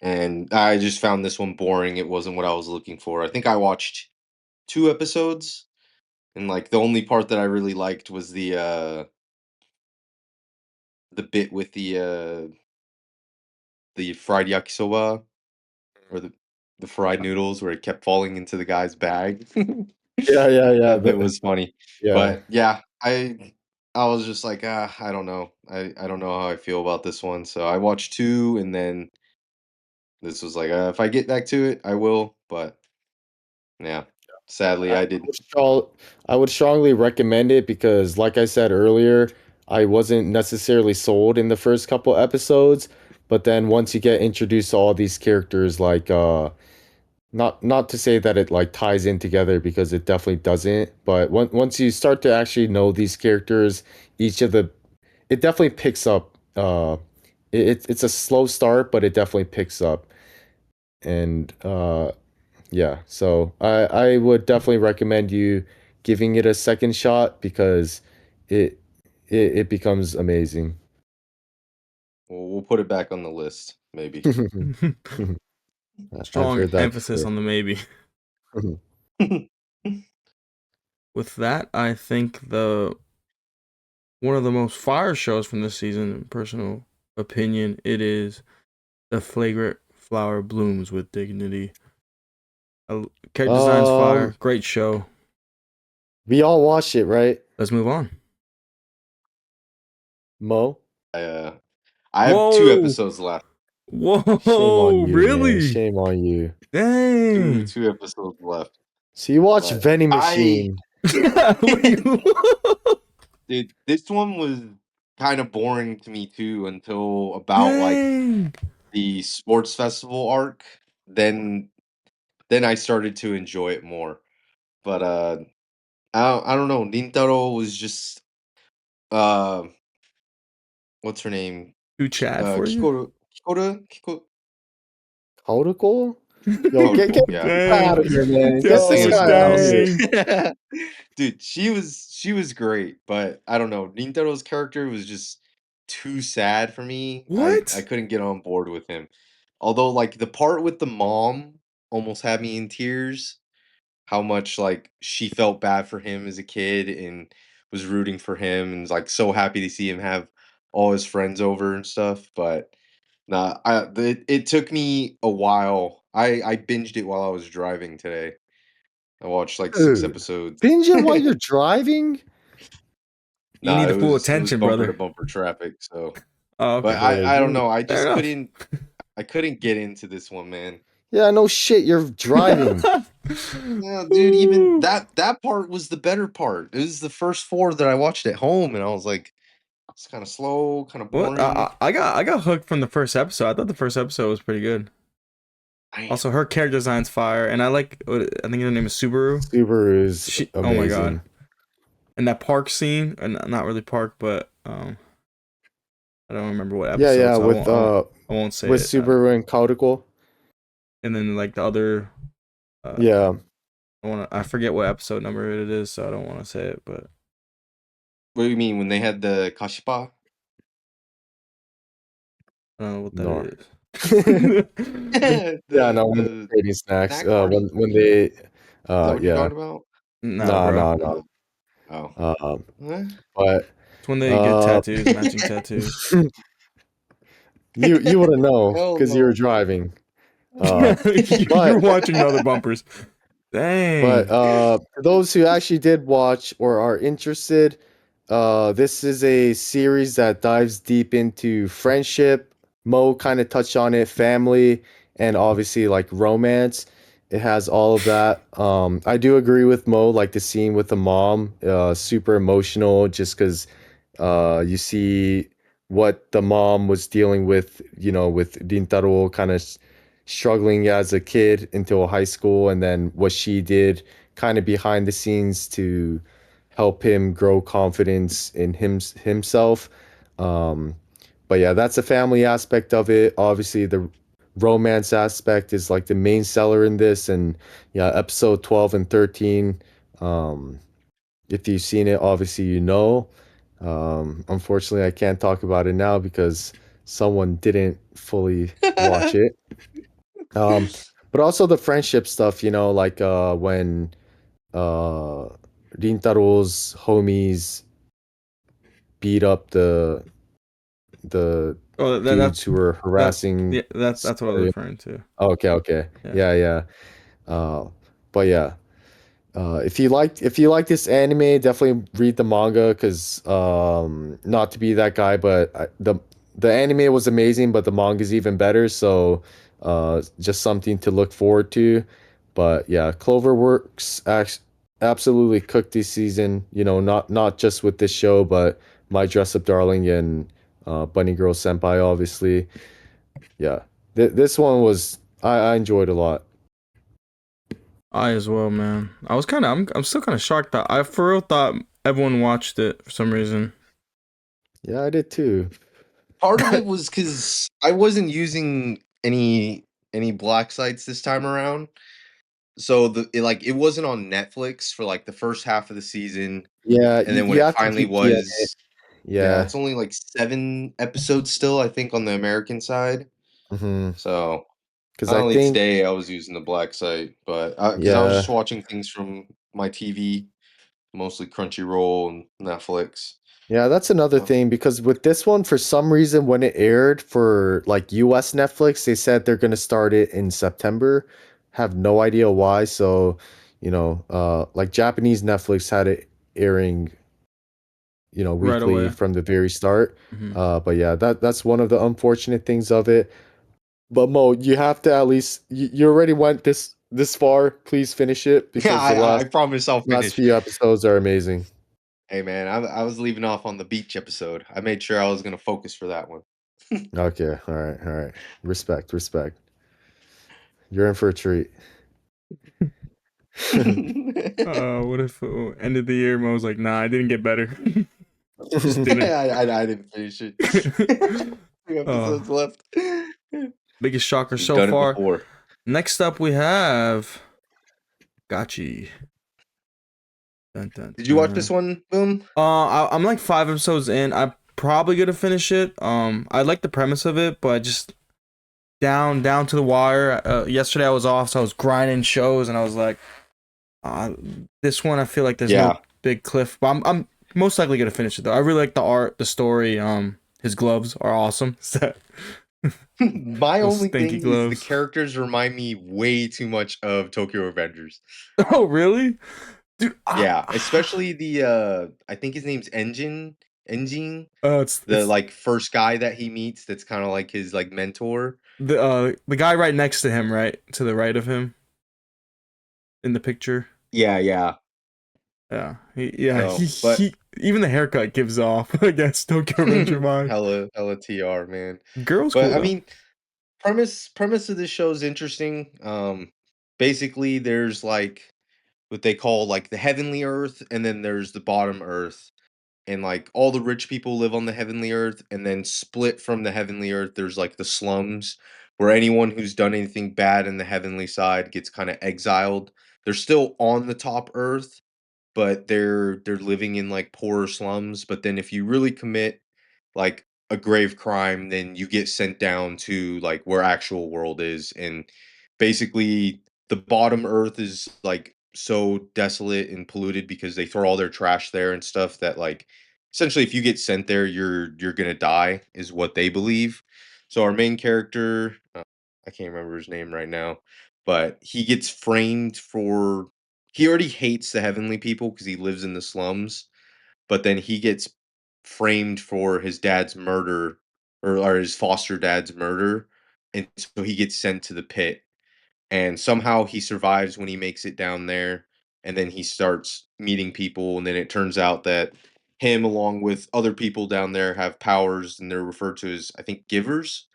and I just found this one boring. It wasn't what I was looking for. I think I watched 2 episodes, and like the only part that I really liked was the bit with the fried yakisoba or the fried noodles where it kept falling into the guy's bag. yeah, yeah, yeah. That bit was funny. Yeah. But yeah, I was just like, I don't know. I don't know how I feel about this one. So I watched 2 and then this was like, if I get back to it, I will. But yeah, sadly I I didn't. would strong, I would strongly recommend it because, like I said earlier, I wasn't necessarily sold in the first couple episodes, but then once you get introduced to all these characters, like not to say that it like ties in together because it definitely doesn't, but once you start to actually know these characters, each of the it definitely picks up. It's a slow start, but it definitely picks up, and yeah, so I would definitely recommend you giving it a second shot because it it becomes amazing. We'll put it back on the list, maybe. I've Strong heard that emphasis before. on the maybe. With that, I think the one of the most fire shows from this season, in personal opinion, it is The Flagrant Flower Blooms with Dignity. Character design's Um, fire, great show. we all watched it, right, Let's move on. Mo? I I have 2 Whoa! episodes left. Shame on Whoa! you, man. Really? Shame on you. Two Dang! 2 episodes left. So you watched But Vending I Machine. Wait, dude, this one was kind of boring to me too until about like dang! the sports festival arc. Then then I started to enjoy it more. But I don't know. Nintaro was just uh what's her name? Too Chad for you? Codical? Yo, get Kotoko, this yeah. guy out Dang! of here, man. I Get was this Yo, thinking guy out of sports. here. dang! Dude, she was great, but I don't know. Nintaro's character was just too sad for me. I What? couldn't get on board with him. Although like the part with the mom almost had me in tears. How much like she felt bad for him as a kid and was rooting for him and was like so happy to see him have all his friends over and stuff. But nah, it took me a while. I binged it while I was driving today. I watched like 6 Dude, episodes. binge it while you're driving? You Nah, need the full it was attention, bumper to brother. bumper traffic, so Oh, but okay. Bro, I don't you know, I Fair just enough. I couldn't get into this one, man. Yeah, no shit, you're driving. No, dude, even Ooh. that part was the better part. It was the first 4 that I watched at home, and I was like, "It's kinda slow, kinda What? boring." I got hooked from the first episode. I thought the first episode was pretty good. Damn. Also, her character design's fire, and I like. I think her name is Subaru. Subaru is She. Oh my god. amazing. And that park scene, and not really park, but I don't remember what Yeah, episode, yeah, so I won't say with it. Subaru and Codical. And then like the other, Yeah. I forget what episode number it is, so I don't want to say it, but What do you mean when they had the kashipa? I don't know what that No. is. Yeah, no, when they're The creating snacks, snack party? when they Is that what you're yeah. talking about? Nah, No, bro. no, no. No. Oh. Um, Huh? but It's when they get uh tattoos, matching tattoos. you wouldn't know Hell because you were no. driving. Uh You're but watching the other bumpers. But Dang. for those who actually did watch or are interested, this is a series that dives deep into friendship. Mo kind of touched on it, family, and obviously like romance. It has all of that. I do agree with Mo, like the scene with the mom, super emotional, just because you see what the mom was dealing with, with Rintaro kind of struggling as a kid until high school, and then what she did kind of behind the scenes to help him grow confidence in himself. Um, but yeah, that's the family aspect of it. Obviously, the romance aspect is like the main seller in this, and yeah, episode 12 and 13. Um, if you've seen it, obviously you know. Unfortunately, I can't talk about it now because someone didn't fully watch it. Um, but also the friendship stuff, like when uh Rintaro's homies beat up the Oh, dudes who were that harassing yeah, that's what I was Saria. referring to. Okay, okay. Yeah. Yeah, yeah. But yeah. If you like this anime, definitely read the manga because not to be that guy, but the anime was amazing, but the manga is even better. So just something to look forward to. But yeah, Cloverworks absolutely cooked this season. Not just with this show, but My Dress Up Darling and Bunny Girl Senpai, obviously. Yeah, this one was I enjoyed a lot. I as well, man. I'm still kind of shocked that I for real thought everyone watched it for some reason. Yeah, I did too. Part of it was because I wasn't using any black sites this time around. So it wasn't on Netflix for like the first half of the season, Yeah, and you, then when you it have to finally VPN it. was, yeah, Yeah. it's only like 7 episodes still, I think, on the American side. Hmm. So Because I finally think, today I was using the black site, but because I was yeah, just watching things from my TV, mostly Crunchyroll and Netflix. yeah, that's another Uh, thing. Because with this one, for some reason, when it aired for like US Netflix, they said they're gonna start it in September. Have no idea why. So, like Japanese Netflix had it airing, Right weekly away. from the very start. Hmm. But yeah, that's one of the unfortunate things of it. But Mo, you have to at least you already went this far. Please finish it yeah, because the I last promise I'll last finish. few episodes are amazing. Hey man, I was leaving off on the beach episode. I made sure I was gonna focus for that one. Okay, all right, all right. Respect, respect. You're in for a treat. What if end of the year Mo was like, nah, I didn't get better. Just didn't. I didn't finish it. 2 uh, episodes left. biggest shocker We've so done it far. before. Next up we have Gachi. Dun, dun, Did you watch this dun. one, Boom? I'm like 5 episodes in. I'm probably gonna finish it. I like the premise of it, but just down to the wire. Yesterday I was off, so I was grinding shows, and I was like, uh, this one I feel like there's no Yeah. big cliff. But I'm most likely gonna finish it though. I really like the art, the story. His gloves are awesome. My Those only stinky thing is the gloves. characters remind me way too much of Tokyo Avengers. Oh really, dude? Yeah, especially the I think his name's Engine, the It's like first guy that he meets that's kind of like his like mentor. the guy right next to him, right to the right of him in the picture. Yeah, yeah. Yeah, yeah, So, but he even the haircut gives off, I guess, Tokyo Revenger vibe. hella TR, man. Girl's But cool I though. mean, premise of this show is interesting. Basically there's like what they call like the heavenly earth and then there's the bottom earth. And like all the rich people live on the heavenly earth and then split from the heavenly earth there's like the slums where anyone who's done anything bad in the heavenly side gets kind of exiled. They're still on the top earth, but they're living in like poorer slums. But then if you really commit like a grave crime, then you get sent down to like where actual world is. And basically the bottom earth is like so desolate and polluted because they throw all their trash there and stuff that like essentially if you get sent there you're gonna die is what they believe. So our main character, I can't remember his name right now, but he gets framed for he already hates the heavenly people because he lives in the slums, but then he gets framed for his dad's murder or his foster dad's murder, and so he gets sent to the pit. And somehow he survives when he makes it down there, and then he starts meeting people, and then it turns out that him along with other people down there have powers, and they're referred to as I think givers.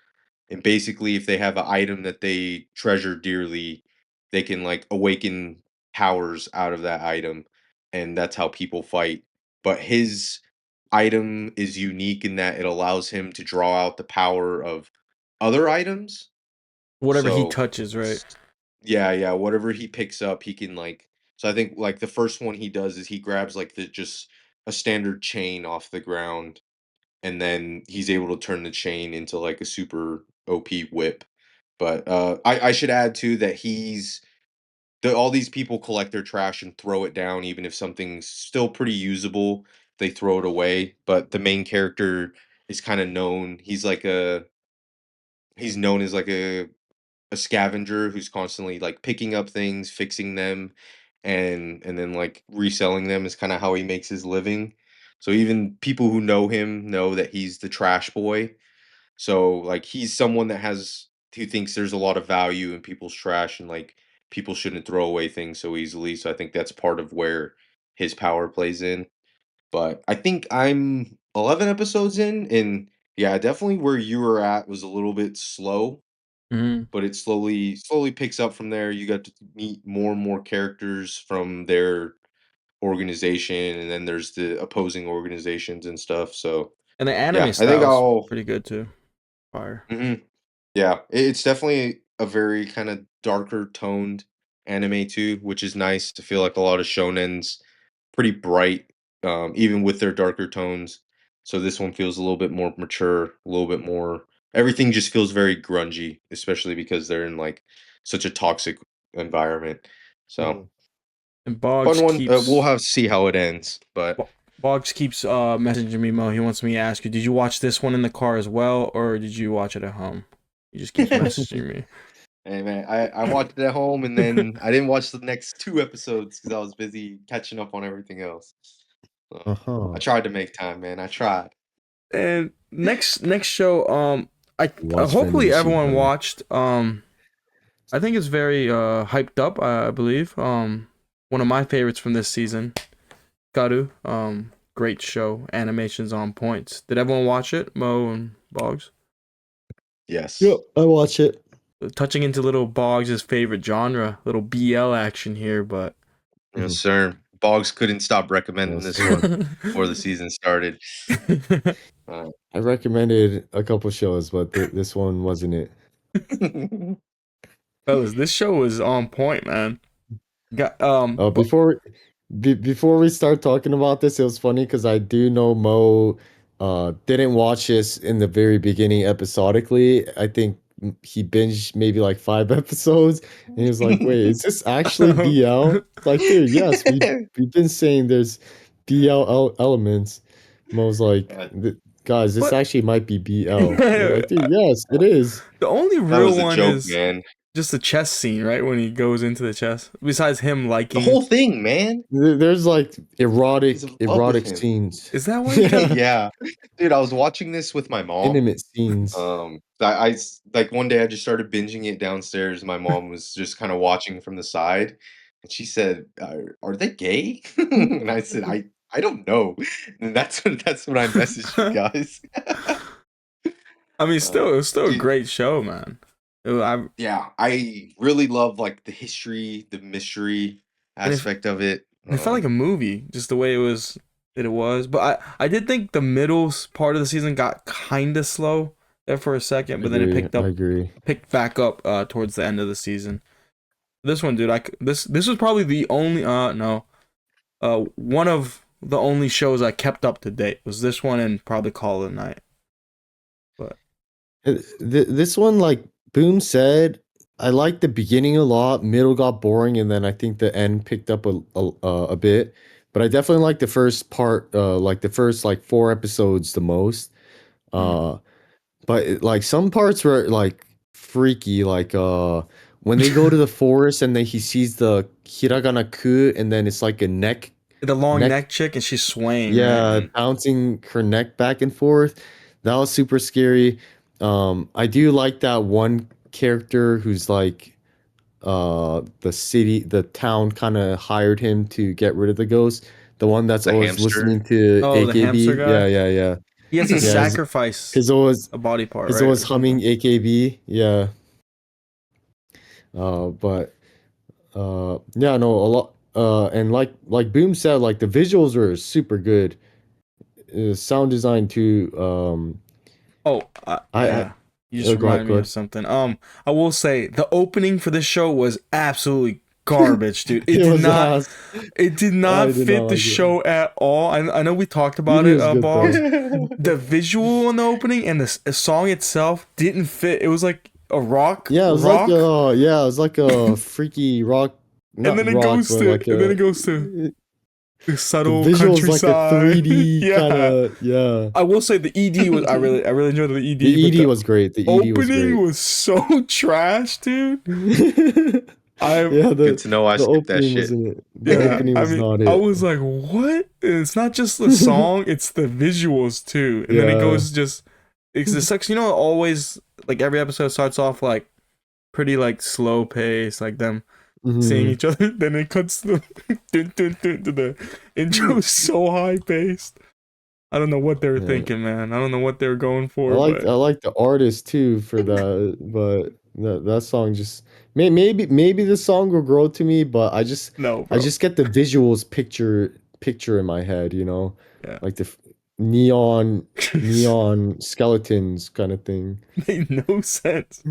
And basically, if they have an item that they treasure dearly, they can like awaken powers out of that item, and that's how people fight. But his item is unique in that it allows him to draw out the power of other items. Whatever he So, touches, right? yeah, yeah, whatever he picks up, he can like so I think like the first one he does is he grabs like the just a standard chain off the ground and then he's able to turn the chain into like a super OP whip. But I should add too that all these people collect their trash and throw it down even if something's still pretty usable, they throw it away. But the main character is kind of known. He's known as like a scavenger who's constantly like picking up things, fixing them, and then like reselling them is kind of how he makes his living. So even people who know him know that he's the trash boy. So like he's someone that has who thinks there's a lot of value in people's trash and like people shouldn't throw away things so easily. So I think that's part of where his power plays in. But I think I'm 11 episodes in and yeah, definitely where you were at was a little bit slow, Hmm. but it slowly picks up from there. You got to meet more and more characters from their organization, and then there's the opposing organizations and stuff. So And the anime yeah, I think style's I'll. pretty good too. Fire. Mhm. Yeah, it's definitely a very kind of darker toned anime too, which is nice to feel like a lot of shonens pretty bright, even with their darker tones. So this one feels a little bit more mature, a little bit more. Everything just feels very grungy, especially because they're in like such a toxic environment. So Mhm. And fun one. We'll have to see how it ends, but Boggs keeps messaging me, Mo. He wants me to ask you, did you watch this one in the car as well, or did you watch it at home? He just keeps messaging hey man, I watched it at home and me. then I didn't watch the next two episodes because I was busy catching up on everything else. So I Uh-huh. tried to make time, man. I tried. And next show, I Watch Vending hopefully Machine everyone Hunter. watched. I think it's very hyped up. I believe. One of my favorites from this season, Garu. Great show. Animations on points. Did everyone watch it? Mo and Boggs. Yep, Yes. I watch it. Touching into little Boggs' favorite genre, little BL action here, but Yes, Mhm. sir. Boggs couldn't stop recommending Yes, this sir. one before the season started. Uh, I recommended a couple shows, but this one wasn't it. Fellas, this show was on point, man. Got but Before before we start talking about this, it was funny because I do know Mo didn't watch this in the very beginning episodically. I think he binged maybe like 5 episodes, and he was like, "Wait, is this actually BL?" It's like, dude, yes, we've been saying there's BL elements. Mo's like, Uh, guys, this but actually might be BL. We're like, dude, the yes, it is. only that real was a one joke, is man. just the chess scene, right? When he goes into the chess. Besides him The liking, whole thing, man. There's like He's erotic in love with erotic him. scenes. is that why he kept? Yeah, Yeah. Dude, I was watching this with my mom. intimate scenes. Like one day I just started binging it downstairs. My mom was just kind of watching from the side, and she said, are they gay?" And I said, I don't know. And that's when I messaged you guys. I mean, Uh, still, it was still a dude, great show, man. yeah, I really love like the history, the mystery And if aspect of it. it felt like a movie, just the way it was. But I did think the middle part of the season got kind of slow there for a second, I but then it agree. I agree. picked back up towards the end of the season. This one, dude, this was probably the only no one of the only shows I kept up to date was this one and probably Call of the Night. But This one, like Boom said, I liked the beginning a lot. Middle got boring, and then I think the end picked up a bit. But I definitely like the first part, like the first like 4 episodes the most. mm, Uh, but like some parts were like freaky, like when they go to the forest and then he sees the hiragana ku, and then it's like a the long neck, neck chick and she's swaying, right? yeah, bouncing her neck back and forth. That was super scary. I do like that one character who's like the town kind of hired him to get rid of the ghost. The one that's the always hamster. listening to Oh, the hamster AKB. Yeah, guy. yeah, yeah. He has to Yeah, sacrifice his always a body part, his right, always or humming something. AKB. Yeah. But Yeah, no, a lot. And like Boom said, like the visuals were super good. Sound design too. Oh, I yeah. You just go ahead, reminded go me of ahead. something. I will say the opening for this show was absolutely garbage, dude. It was ass. It did I not did not fit the like it. show at all. I know we talked about ED it, was good Boggs. though. The visual in the opening and the song itself didn't fit. It was like a rock, Yeah, it was like a freaky rock, and not then it rock, goes but to, like and then it a goes to the the subtle visuals like a countryside. 3D kind Yeah, of yeah. I will say the ED was I really enjoyed the The ED, but ED the was great. The ED was opening great. was so trash, dude. I Yeah, Good to know I the skipped that opening shit. wasn't it. The Yeah, opening I was mean, not I it. was like, what? It's not just the song, it's the visuals too. And then it Yeah. goes just it sucks, always like every episode starts off like pretty like slow pace, like them seeing Hmm. each other. Then it cuts to the dun, dun, dun, to the intro so high paced. I don't know what they were Yeah. thinking, man. I don't know what they were going for, I but like the artist too for that, but that song just maybe the song will grow to me, but no, I bro. just get the visuals picture in my head, Yeah. like the neon skeletons kind of thing. Made no sense.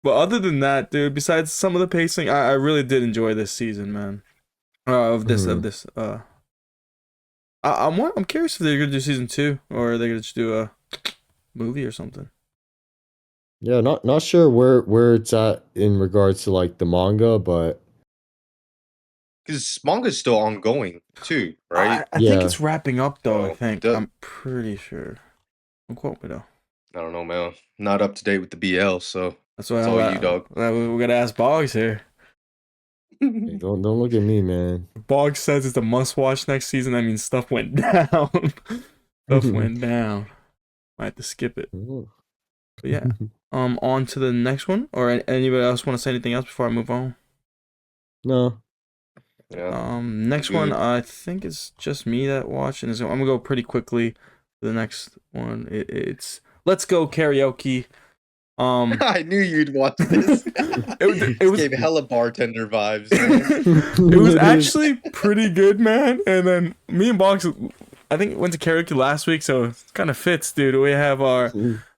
But other than that, dude, besides some of the pacing, I really did enjoy this season, man. Of Mhm. this. I'm curious if they're gonna do season two or are they gonna just do a movie or something. Yeah, not sure where it's at in regards to like the manga, but Because manga's still ongoing too, right? I think yeah. it's wrapping up though. I So think I'm pretty sure. Don't quote me though. I don't know, man. Not up to date with the BL, so That's why it's all you, dog. we gotta ask Boggs here. Hey, don't look at me, man. Boggs says it's a must watch next season. That means stuff went down. Stuff went down. Might have to skip it. But yeah. On to the next one. Or anybody else want to say anything else before I move on? No. Yeah, I'm Next one, good. I think it's just me that watched, and I'm gonna go pretty quickly. To the next one, it's Let's Go Karaoke. Um, I knew you'd watch this. it This was gave hella bartender vibes, man. it was It is. actually pretty good, man. And then me and Box, I think went to karaoke last week, so it kind of fits, dude. We have our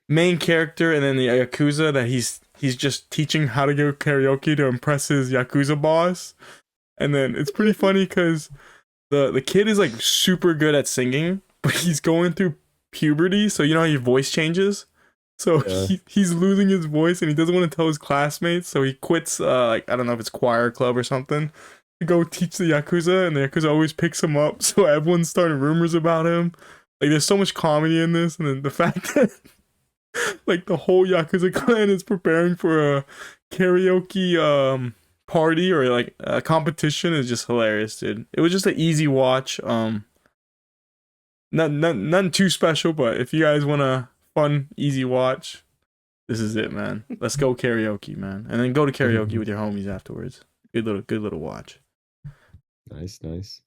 main character, and then the yakuza that he's just teaching how to go karaoke to impress his yakuza boss. And then it's pretty funny because the kid is like super good at singing, but he's going through puberty, so you know how your voice changes. So Yeah. he's losing his voice and he doesn't want to tell his classmates, so he quits like I don't know if it's choir club or something to go teach the yakuza, and the yakuza always picks him up. So everyone's starting rumors about him. Like there's so much comedy in this, and then the fact that like the whole yakuza clan is preparing for a karaoke party or like a competition is just hilarious, dude. It was just an easy watch. Nothing too special, but if you guys want a fun, easy watch, this is it, man. Let's go karaoke, man, and then go to karaoke with your homies afterwards. Good little watch. Nice, nice.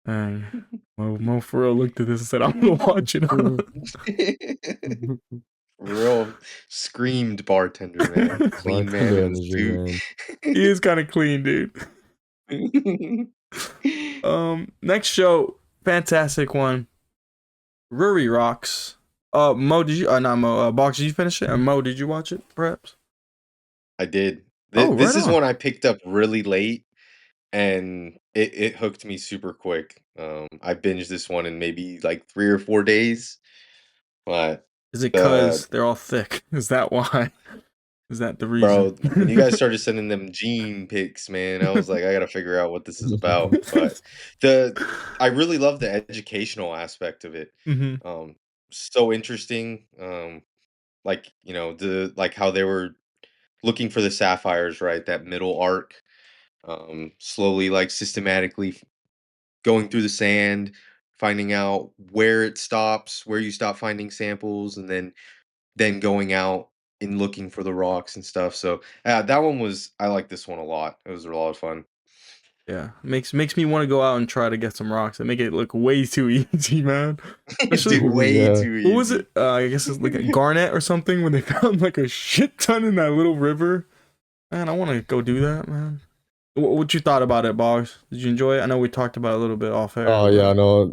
And Mo Farrell looked at this and said, "I'm gonna watch it." Real screamed bartender, man. Clean man Bartender in the energy, suit. man. He is kind of clean, dude. Next show, fantastic one. Ruri Rocks. Mo, did you? Not Mo. Box, did you finish it? Or Mo, did you watch it? Perhaps. I did. Oh, right This is on. one I picked up really late, and it hooked me super quick. I binged this one in maybe like 3 or 4 days. But Is it the cause they're all thick? Is that why? Is that the reason? bro, when you guys started sending them gene pics, man, I was like, I gotta figure out what this is about. But the I really love the educational aspect of it. Mm-hmm. Um, so interesting. Like the like how they were looking for the sapphires, right? That middle arc. Slowly, like systematically going through the sand, finding out where it stops, where you stop finding samples, and then going out and looking for the rocks and stuff. So that one was I like this one a lot. It was a lot of fun. Yeah, makes me want to go out and try to get some rocks and make it look way too easy, man. Especially Dude, way Yeah. too what was easy. it? I guess it's like a garnet or something when they found like a shit ton in that little river. Man, I want to go do that, man. What you thought about it, Boggs? Did you enjoy it? I know we talked about it a little bit off air, Oh yeah, but no,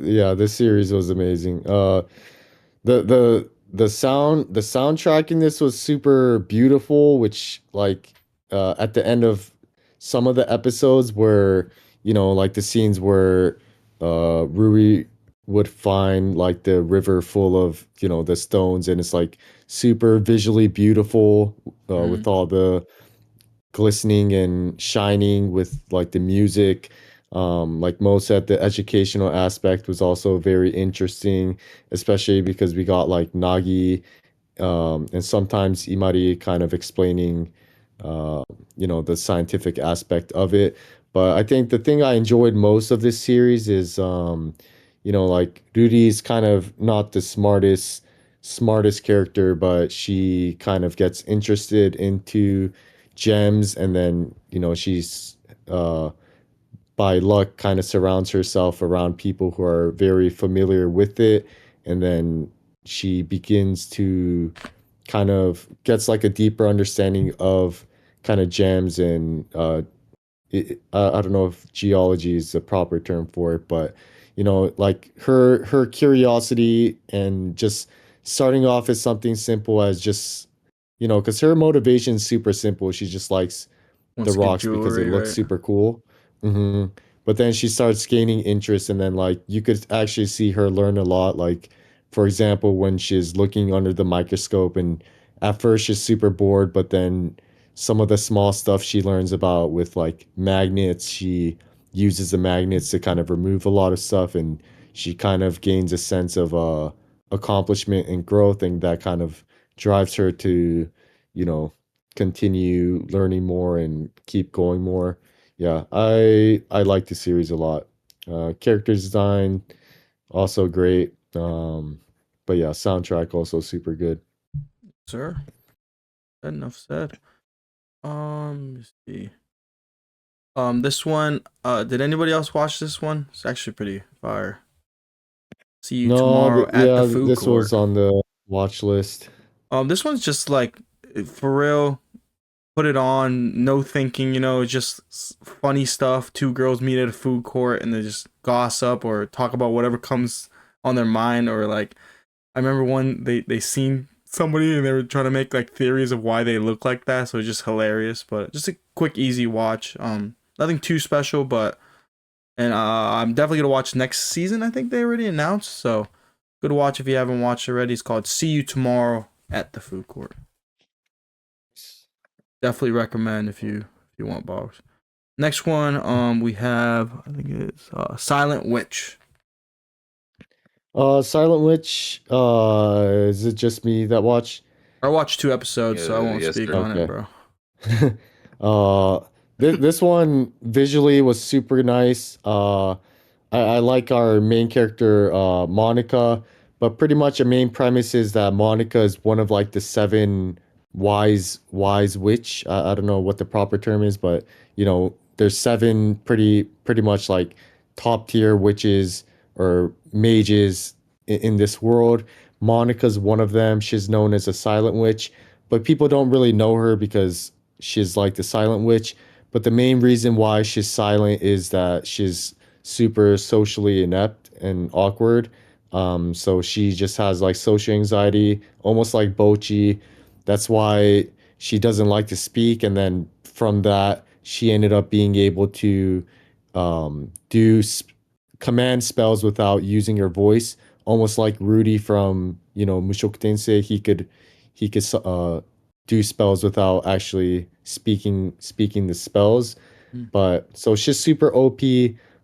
yeah, this series was amazing. The soundtrack in this was super beautiful, which like at the end of some of the episodes where like the scenes where Rui would find like the river full of the stones, and it's like super visually beautiful with mm, all the glistening and shining with like the music. Like Mo said, the educational aspect was also very interesting, especially because we got like Nagi and sometimes Imari kind of explaining, uh, the scientific aspect of it. But I think the thing I enjoyed most of this series is, like Rudy's kind of not the smartest character, but she kind of gets interested into gems, and then she's uh, by luck kind of surrounds herself around people who are very familiar with it, and then she begins to kind of gets like a deeper understanding of kind of gems and I don't know if geology is the proper term for it, but like her curiosity and just starting off as something simple as just because her motivation is super simple. She just likes the wants to get rocks because it jewelry, looks right? super cool. hmm But then she starts gaining interest, and then like you could actually see her learn a lot. Like, for example, when she's looking under the microscope, and at first she's super bored, but then some of the small stuff she learns about with like magnets, she uses the magnets to kind of remove a lot of stuff, and she kind of gains a sense of accomplishment and growth, and that kind of drives her to, you know, continue learning more and keep going more. Yeah, I like the series a lot. Character design also great. But yeah, soundtrack also super good. Sir, enough said. Let me see. This one. Did anybody else watch this one? It's actually pretty fire. See you No, tomorrow at the yeah, food this was court. on the watch list. This one's just like for real. Put it on, no thinking. Just funny stuff. Two girls meet at a food court and they just gossip or talk about whatever comes on their mind. Or like, I remember one they seen somebody and they were trying to make like theories of why they look like that. So it's just hilarious. But just a quick, easy watch. Nothing too special, but and I'm definitely gonna watch next season. I think they already announced. So good watch if you haven't watched already. It's called See You Tomorrow at the Food Court. Definitely recommend if you want box. Next one, we have I think it's Silent Witch. Silent Witch, is it just me that watched? I watched 2 episodes, so I won't Yes, speak sir. on it, Okay. bro. uh this one visually was super nice. I like our main character, Monica, but pretty much a main premise is that Monica is one of like the seven wise witch. I don't know what the proper term is, but there's seven pretty much like top tier witches or mages in this world. Monica's one of them. She's known as a silent witch, but people don't really know her because she's like the silent witch. But the main reason why she's silent is that she's super socially inept and awkward. So she just has like social anxiety, almost like Bochi. That's why she doesn't like to speak. And then from that, she ended up being able to do command spells without using her voice, almost like Rudy from Mushoku Tensei. He could do spells without actually speaking the spells. Mm. But so she's super OP,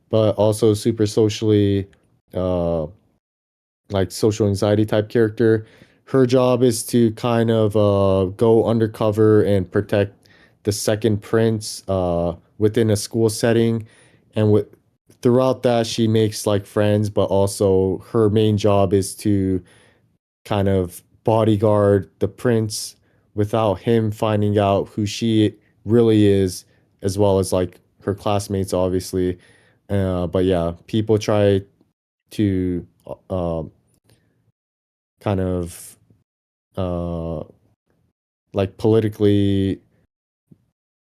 but also super socially, uh, like social anxiety type character. Her job is to kind of go undercover and protect the second prince within a school setting, and throughout that she makes like friends, but also her main job is to kind of bodyguard the prince without him finding out who she really is, as well as like her classmates, obviously. But yeah, people try to kind of uh, like politically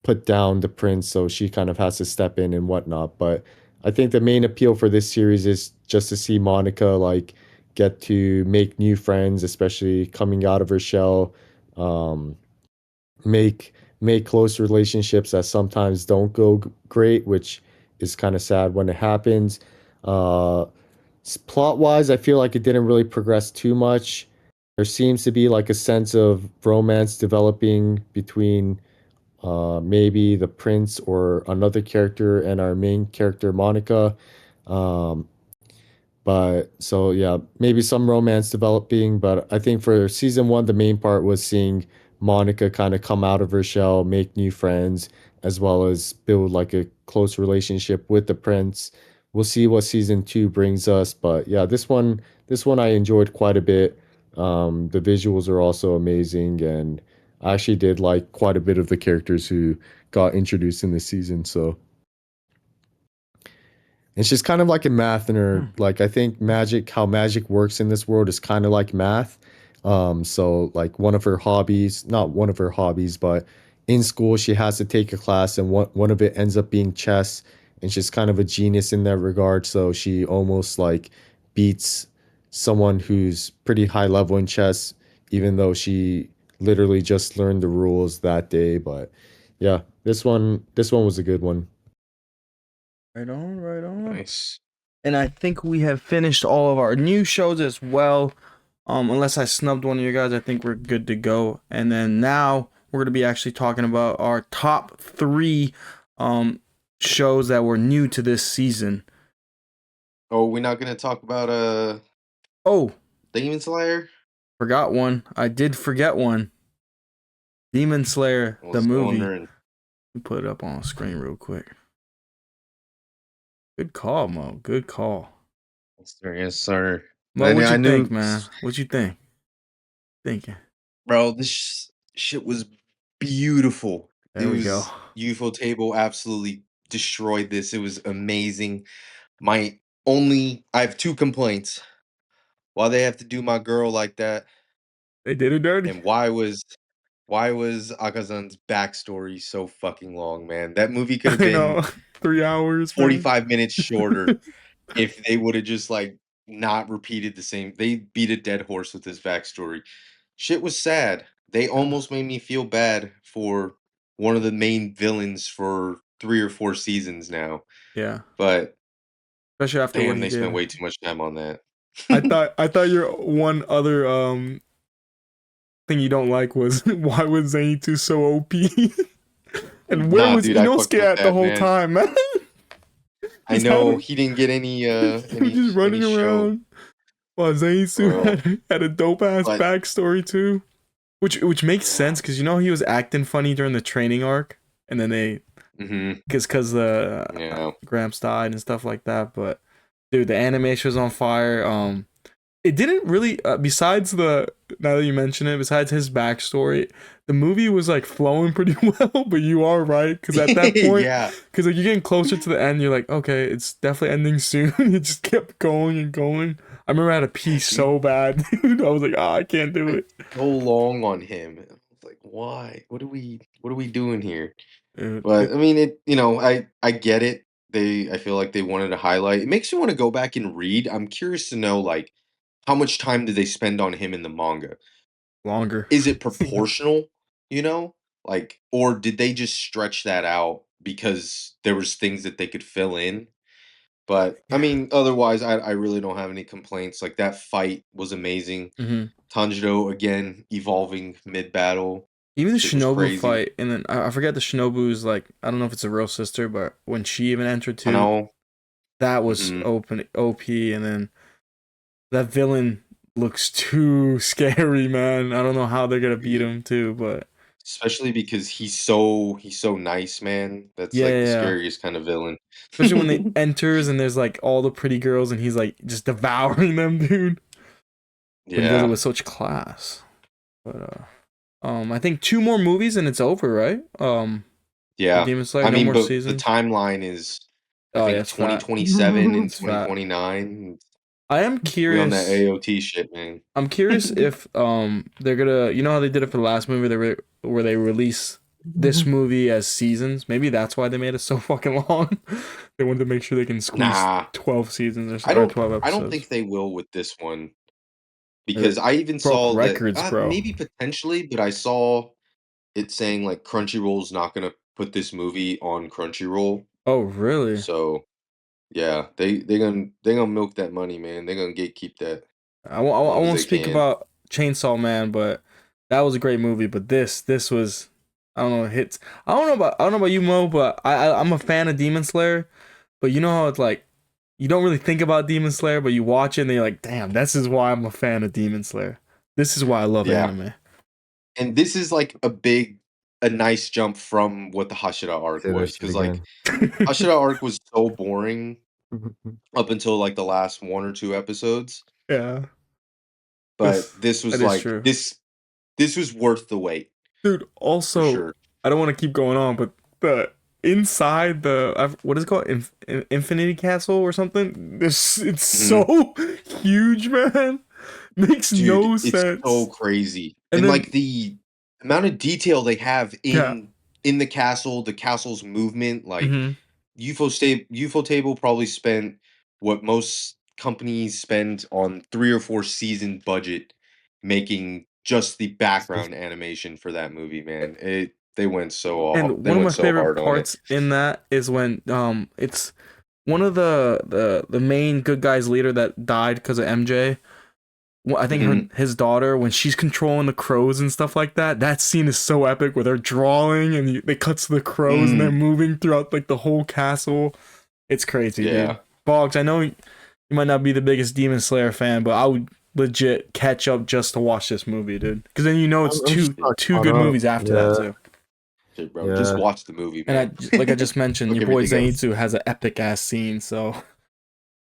put down the prince, so she kind of has to step in and whatnot. But I think the main appeal for this series is just to see Monica like get to make new friends, especially coming out of her shell, um, make make close relationships that sometimes don't go great, which is kind of sad when it happens. Uh, Plot wise, I feel like it didn't really progress too much. There seems to be like a sense of romance developing between maybe the prince or another character and our main character Monica. Um, but so yeah, maybe some romance developing, but I think for season one, the main part was seeing Monica kind of come out of her shell, make new friends, as well as build like a close relationship with the prince. We'll see what season two brings us, but yeah, this one I enjoyed quite a bit. The visuals are also amazing, and I actually did like quite a bit of the characters who got introduced in this season. So it's just kind of like a math nerd. Like I think magic, how magic works in this world is kind of like math. So like one of her hobbies, not one of her hobbies, but in school she has to take a class, and one of it ends up being chess, and she's kind of a genius in that regard. So she almost like beats someone who's pretty high level in chess, even though she literally just learned the rules that day. But yeah, this one was a good one. Right on, right on. Nice. And I think we have finished all of our new shows as well. Unless I snubbed one of you guys, I think we're good to go. And then now we're gonna be actually talking about our top three shows that were new to this season. Oh, we're not gonna talk about Oh, Demon Slayer? forgot one. I did forget one. Demon Slayer, I the was movie. wondering. Let me put it up on the screen real quick. Good call, Mo. Good call. Yes, sir. Mo, what I you think, knew, man? What you think? Thinking. bro, shit was beautiful. It There we go. was UFO table absolutely destroyed this. It was amazing. My I have two complaints. Why they have to do my girl like that, They did it dirty. and why was Akazan's backstory so fucking long, man? That movie could have I know. been 3 hours, man. 45 minutes shorter if they would have just like not repeated the same. They beat a dead horse with his backstory. Shit was sad. They almost made me feel bad for one of the main villains for 3 or 4 seasons now. Yeah. But Especially after what damn, he they spent did. way too much time on that. I thought your one other thing you don't like was why was Zenitsu so OP? And where Nah, was dude, I fucked Inosuke with at the that, whole man. time, man? I Just know having he didn't get any just running show, around while Zenitsu bro. had a dope ass But backstory too. Which makes yeah. sense because you know he was acting funny during the training arc, and then they Mhm. because the Yeah. Gramps died and stuff like that. But dude, the animation was on fire. It didn't really. Besides the now that you mention it, besides his backstory, the movie was like flowing pretty well. But you are right because at that point, Yeah. because like you're getting closer to the end, you're like, okay, it's definitely ending soon. It just kept going and going. I remember I had to pee Yeah, dude. so bad, dude. I was like, I can't do Like, it. so long on him. I was like, why? What are we doing here? But It I mean, I get it. I feel like they wanted to highlight. It makes you want to go back and read. I'm curious to know like how much time did they spend on him in the manga? longer. Is it proportional, you know? Like, or did they just stretch that out because there was things that they could fill in? But I Yeah. mean, otherwise I really don't have any complaints. Like that fight was amazing. hmm Tanjiro again evolving mid battle. Even the Shit was Shinobu crazy. fight, and then I forget the Shinobu's like I don't know if it's a real sister, but when she even entered I too, know. that was Mhm. open OP, and then that villain looks too scary, man. I don't know how they're gonna beat him too, but Especially because he's so nice, man. That's yeah, like yeah, the yeah. scariest kind of villain. Especially when they enters and there's like all the pretty girls and he's like just devouring them, dude. But he does it Yeah. with such class. But I think two more movies and it's over, right? For Yeah. Demon Slayer, I no mean, more but the seasons. timeline is I Oh yeah, think it's fat. 2027 and It's fat. 2029. I am We on that curious. AOT shit, man. I'm curious if they're gonna, you know how they did it for the last movie, where they release this movie as seasons. Maybe that's why they made it so fucking long. They wanted to make sure they can squeeze Nah, 12 seasons I or don't 12 I don't episodes. think they will with this one It because I even broke saw that records, bro. maybe potentially, but I saw it saying like Crunchyroll's not gonna put this movie on Crunchyroll. Oh, really? So yeah, they gonna milk that money, man. They're gonna gatekeep that as I long as won't they speak can. about Chainsaw Man, but that was a great movie. But this was, I don't know, hits. I don't know about you, Mo, but I'm a fan of Demon Slayer. But you know how it's like, you don't really think about Demon Slayer, but you watch it and you're like, damn, this is why I'm a fan of Demon Slayer. This is why I love Yeah, anime. and this is like a nice jump from what the Hashira arc Say that was shit because like again. Hashira arc was so boring up until like the last one or two episodes, Yeah, but this was that is like true. this was worth the wait Dude, for also, sure. I don't want to keep going on, but the inside the what is it called, Infinity Castle or something? This it's Mhm. so huge, man. Makes Dude, no it's so sense. crazy. And And then like the amount of detail they have yeah, in the castle's movement, like hmm UFO table probably spent what most companies spend on 3 or 4 season budget making just the background animation for that movie, man. It and they one of went my so favorite hard on it. parts in that is when it's one of the main good guys leader that died because of MJ. Well, I think Mhm. his daughter, when she's controlling the crows and stuff like that, that scene is so epic where they're drawing and they cut to the crows and they're Mm, moving throughout like the whole castle. It's crazy, dude. yeah. Boggs, I know you might not be the biggest Demon Slayer fan, but I would legit catch up just to watch this movie, dude. Because then you know it's I'm just not two caught good up. movies after that Yeah, too. Shit, bro. Just yeah. watch the movie, And man. like I just mentioned, Fuck your boy everything else. Zenitsu has an epic ass scene, so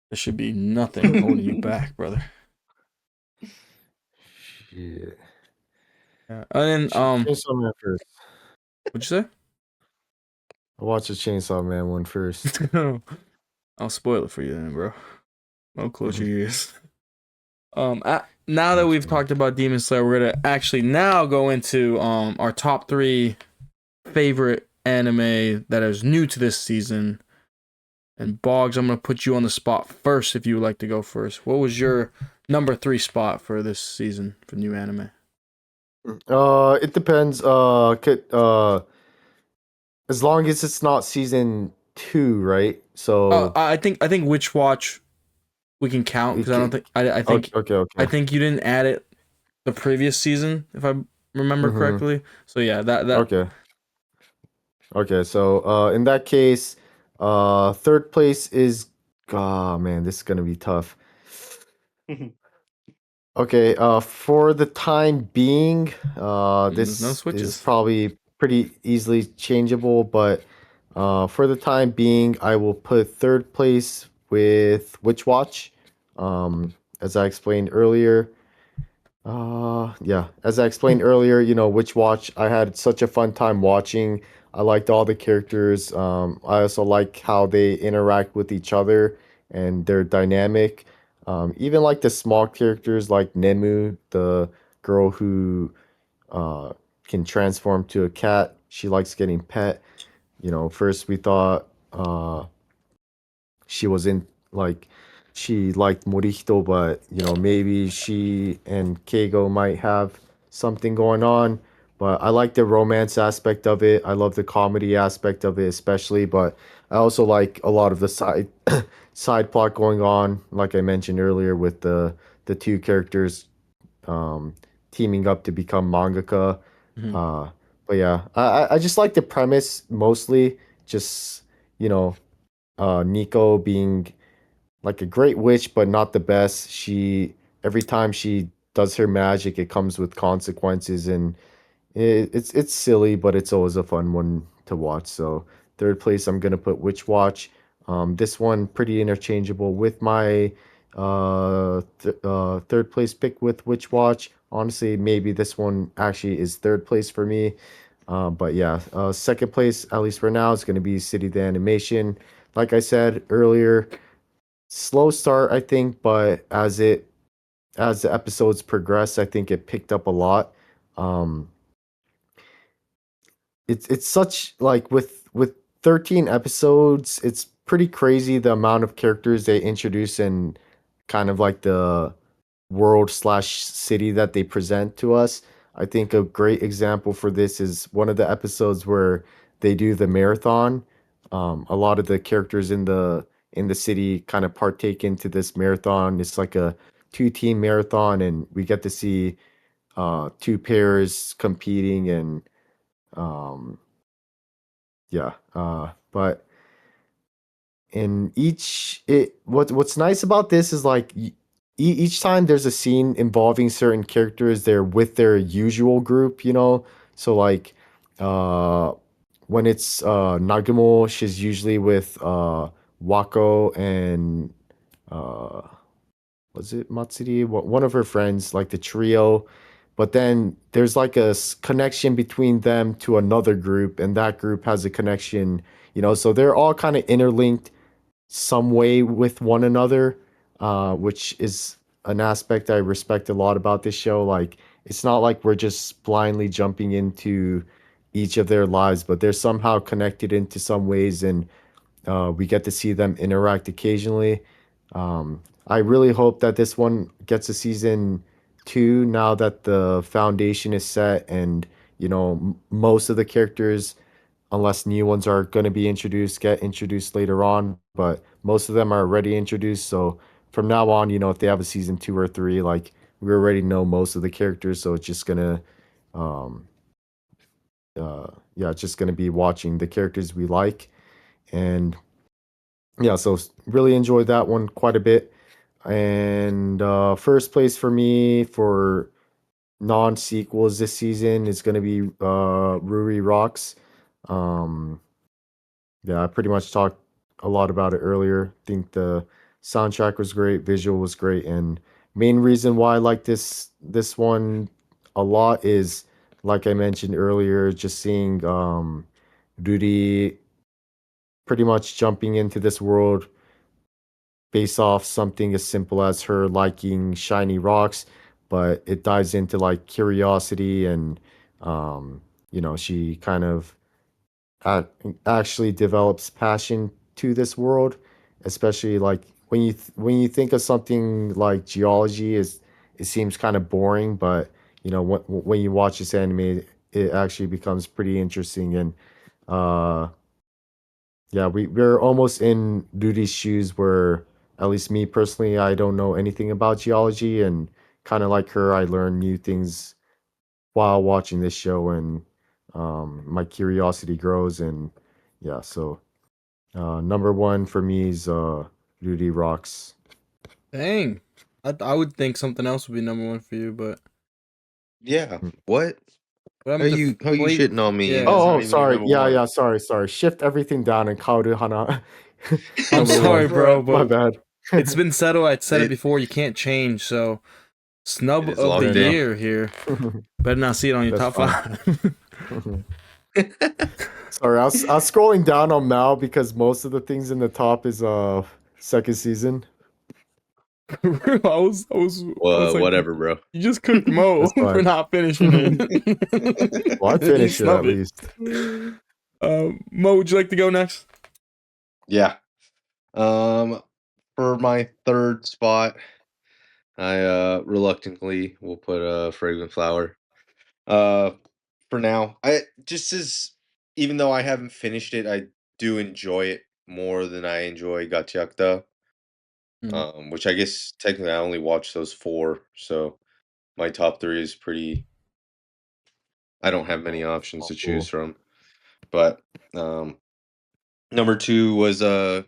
there should be nothing holding you back, brother. Shit. Yeah. And then Chainsaw Man first. what'd you I'll watch the Chainsaw Man one first. say? I'll spoil it for you then, bro. I'll close your ears. Now that we've Chainsaw. talked about Demon Slayer, we're gonna actually now go into our top three favorite anime that is new to this season. And Boggs, I'm gonna put you on the spot first if you would like to go first. What was your number three spot for this season for new anime? It depends. As long as it's not season two, right? So I think Witch Watch we can count it because I don't can. think Okay, okay, I okay. think you didn't add it the previous season if I remember Mm-hmm. correctly. So yeah, that Okay, okay. So in that case, third place is. Oh man, this is gonna be tough. Okay, for the time being, there's no this is switches. probably pretty easily changeable, but for the time being, I will put third place with Witch Watch. As I explained earlier, yeah, as I explained earlier, Witch Watch, I had such a fun time watching. I liked all the characters. I also like how they interact with each other and their dynamic. Even like the small characters like Nemu, the girl who uh, can transform to a cat. She likes getting pet. First we thought she was in like she liked Morihito, but maybe she and Keigo might have something going on. But I like the romance aspect of it. I love the comedy aspect of it, especially. But I also like a lot of the side plot going on, like I mentioned earlier, with the two characters um, teaming up to become mangaka. Mhm. Uh, but yeah, I just like the premise mostly. Just you know, Nico being like a great witch, but not the best. Every time she does her magic, it comes with consequences, and it's silly, but it's always a fun one to watch. So third place, I'm gonna put Witch Watch. This one pretty interchangeable with my third place pick with Witch Watch. Honestly, maybe this one actually is third place for me. But yeah, second place, at least for now, is going to be City the Animation. Like I said earlier, slow start, I think, but as the episodes progress, I think it picked up a lot. Um, it's such like with 13 episodes, it's pretty crazy the amount of characters they introduce and kind of like the world slash city that they present to us. I think a great example for this is one of the episodes where they do the marathon. A lot of the characters in the city kind of partake into this marathon. It's like a two-team marathon, and we get to see two pairs competing and um, yeah. But in what's nice about this is like each time there's a scene involving certain characters, they're with their usual group, you know. So like uh when it's Nagumo, she's usually with Wako and uh was it Matsuri? One of her friends, like the trio. But then there's like a connection between them to another group, and that group has a connection, you know. So they're all kind of interlinked some way with one another, which is an aspect I respect a lot about this show. Like, it's not like we're just blindly jumping into each of their lives, but they're somehow connected into some ways, and we get to see them interact occasionally. I really hope that this one gets a season two now that the foundation is set, and you know most of the characters, unless new ones are going to be introduced, get introduced later on. But most of them are already introduced. So from now on, you know, if they have a season two or three, like we already know most of the characters, so it's just gonna, um, yeah, it's just gonna be watching the characters we like, and yeah, so really enjoyed that one quite a bit. And first place for me for non sequels this season is gonna be Ruri Rocks. Um, Yeah, I pretty much talked a lot about it earlier. Think the soundtrack was great, visual was great, and main reason why I like this one a lot is like I mentioned earlier, just seeing Rudy pretty much jumping into this world based off something as simple as her liking shiny rocks, but it dives into like curiosity and um, you know, she kind of ac- actually develops passion to this world, especially like when you think of something like geology is it seems kind of boring, but you know when you watch this anime, it actually becomes pretty interesting. And uh yeah, we're almost in Duty's shoes where at least me personally, I don't know anything about geology, and kind of like her, I learn new things while watching this show, and my curiosity grows. And yeah, so number one for me is Rudy Rocks. Dang. I would think something else would be number one for you, Yeah. Mm. What? but I'm the How you flavor. shitting on me and Yeah. it's Oh, not even your sorry. number Yeah, one? yeah. Sorry. Shift everything down and Kaoru Hana, I'm number sorry, one. bro, Bruh. My but bad. it's been settled. I said it It before. You can't change. So it snub is of the Fair locked enough. in. year here. Better not see it on your That's top fine. five. Sorry, I was scrolling down on Mal because most of the things in the top is second season. I was Well, like, whatever, bro. you just cooked Mo That's for fine. not finishing it. Well, I And you finished it at snub it. least. Mo, would you like to go next? Yeah. Um, for my third spot, I reluctantly will put fragrant flower. Uh, for now, I just as even though I haven't finished it, I do enjoy it more than I enjoy Gachiakta. Mm. Which I guess technically I only watched those four, so my top three is pretty. I don't have many options Oh, to choose cool. from, but um, number two was the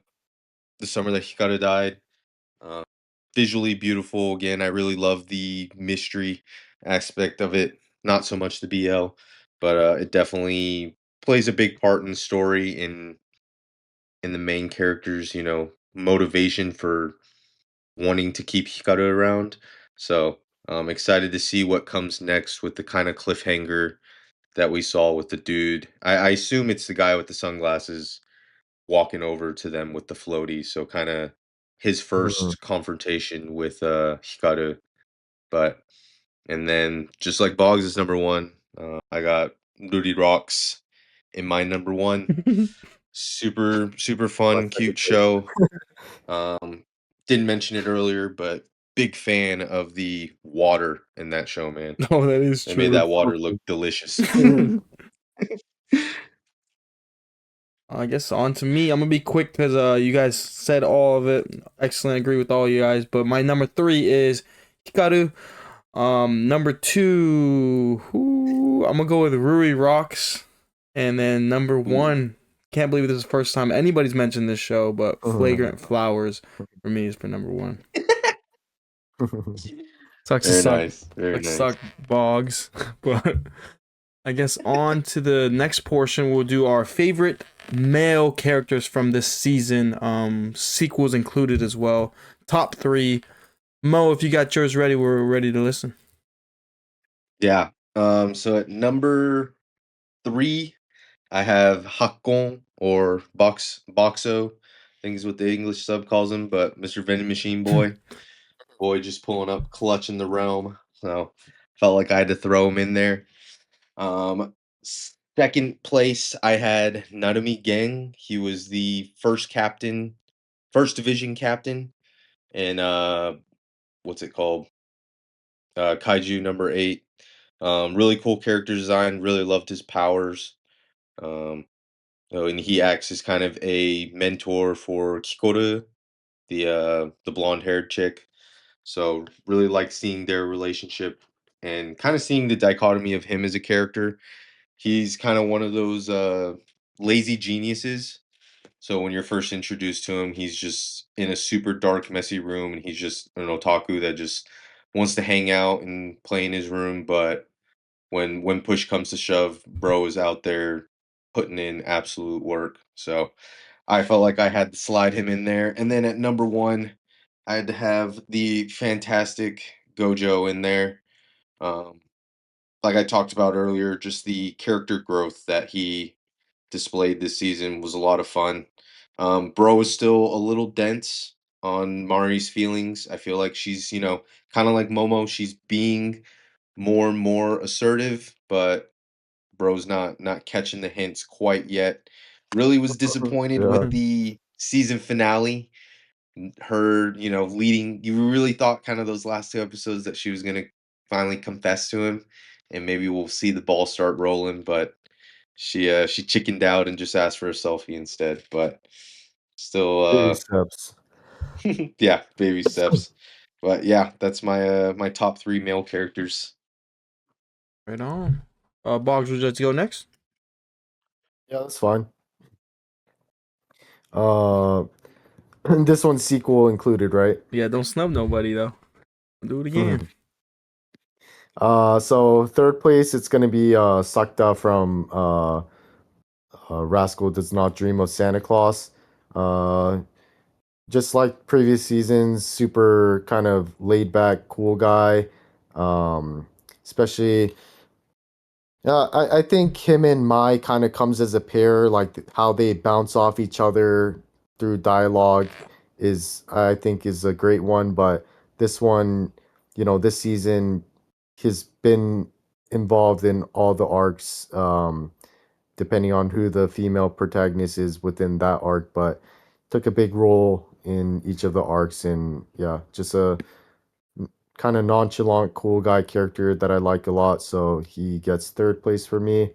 summer that Hikaru died. Uh, Visually beautiful. Again, I really love the mystery aspect of it. Not so much the BL, but it definitely plays a big part in the story in the main character's motivation for wanting to keep Hikaru around. So I'm excited to see what comes next with the kind of cliffhanger that we saw with the dude. I assume it's the guy with the sunglasses walking over to them with the floaty. So kind of his Mhm. first confrontation with Hikaru. But and then just like Boggs is number one, I got Rudy Rocks. in my number one. Super, super My fun, second cute place. show. Um, didn't mention it earlier, but big fan of the water in that show, man. Oh, that is They made true. that water look delicious. I guess on to me. I'm gonna be quick because you guys said all of it. Excellent, agree with all you guys. But my number three is Hikaru. Number two, who I'm gonna go with Rui Rocks, and then number Ooh. one. Can't believe this is the first time anybody's mentioned this show, but Flagrant Flowers for me is for number one. Sucks to Very suck, nice. Very like nice. suck Boggs, but I guess on to the next portion. We'll do our favorite male characters from this season. Sequels included as well. Top three. Mo, if you got yours ready, we're ready to listen. Yeah. So at number three, I have Hakon or Boxo. I think is what the English sub calls him, but Mr. Vending Machine Boy just pulling up clutch in the realm. So felt like I had to throw him in there. Um, Second place, I had Narumi Gang. He was the first division captain, and what's it called? Kaiju number 8. Really cool character design. Really loved his powers. Um, and he acts as kind of a mentor for Kikoru, the blonde haired chick. So really like seeing their relationship and kind of seeing the dichotomy of him as a character. He's kind of one of those lazy geniuses. So when you're first introduced to him, he's just in a super dark, messy room, and he's just an otaku that just wants to hang out and play in his room. But when push comes to shove, bro is out there putting in absolute work. So I felt like I had to slide him in there. And then at number one, I had to have the fantastic Gojo in there. Um, like I talked about earlier, just the character growth that he displayed this season was a lot of fun. Bro is still a little dense on Mari's feelings. I feel like she's, kind of like Momo, she's being more and more assertive, but bro's not catching the hints quite yet. Really was disappointed Yeah. with the season finale. Her, leading. You really thought kind of those last two episodes that she was gonna finally confess to him, and maybe we'll see the ball start rolling. But she chickened out and just asked for a selfie instead. But still, Baby steps. yeah, baby steps. But yeah, that's my top three male characters. Right on. Boggs, would you like to go next? Yeah, that's fine. Uh, this one's sequel included, right? Yeah, don't snub nobody though. Do it again. So third place, it's gonna be Sakta from Rascal Does Not Dream of Santa Claus. Uh, just like previous seasons, super kind of laid back, cool guy. Um, especially, I think him and Mai kind of comes as a pair, like how they bounce off each other through dialogue is, I think, is a great one. But this one, this season, he's been involved in all the arcs. Depending on who the female protagonist is within that arc, but took a big role in each of the arcs, and yeah, just a kind of nonchalant, cool guy character that I like a lot. So he gets third place for me.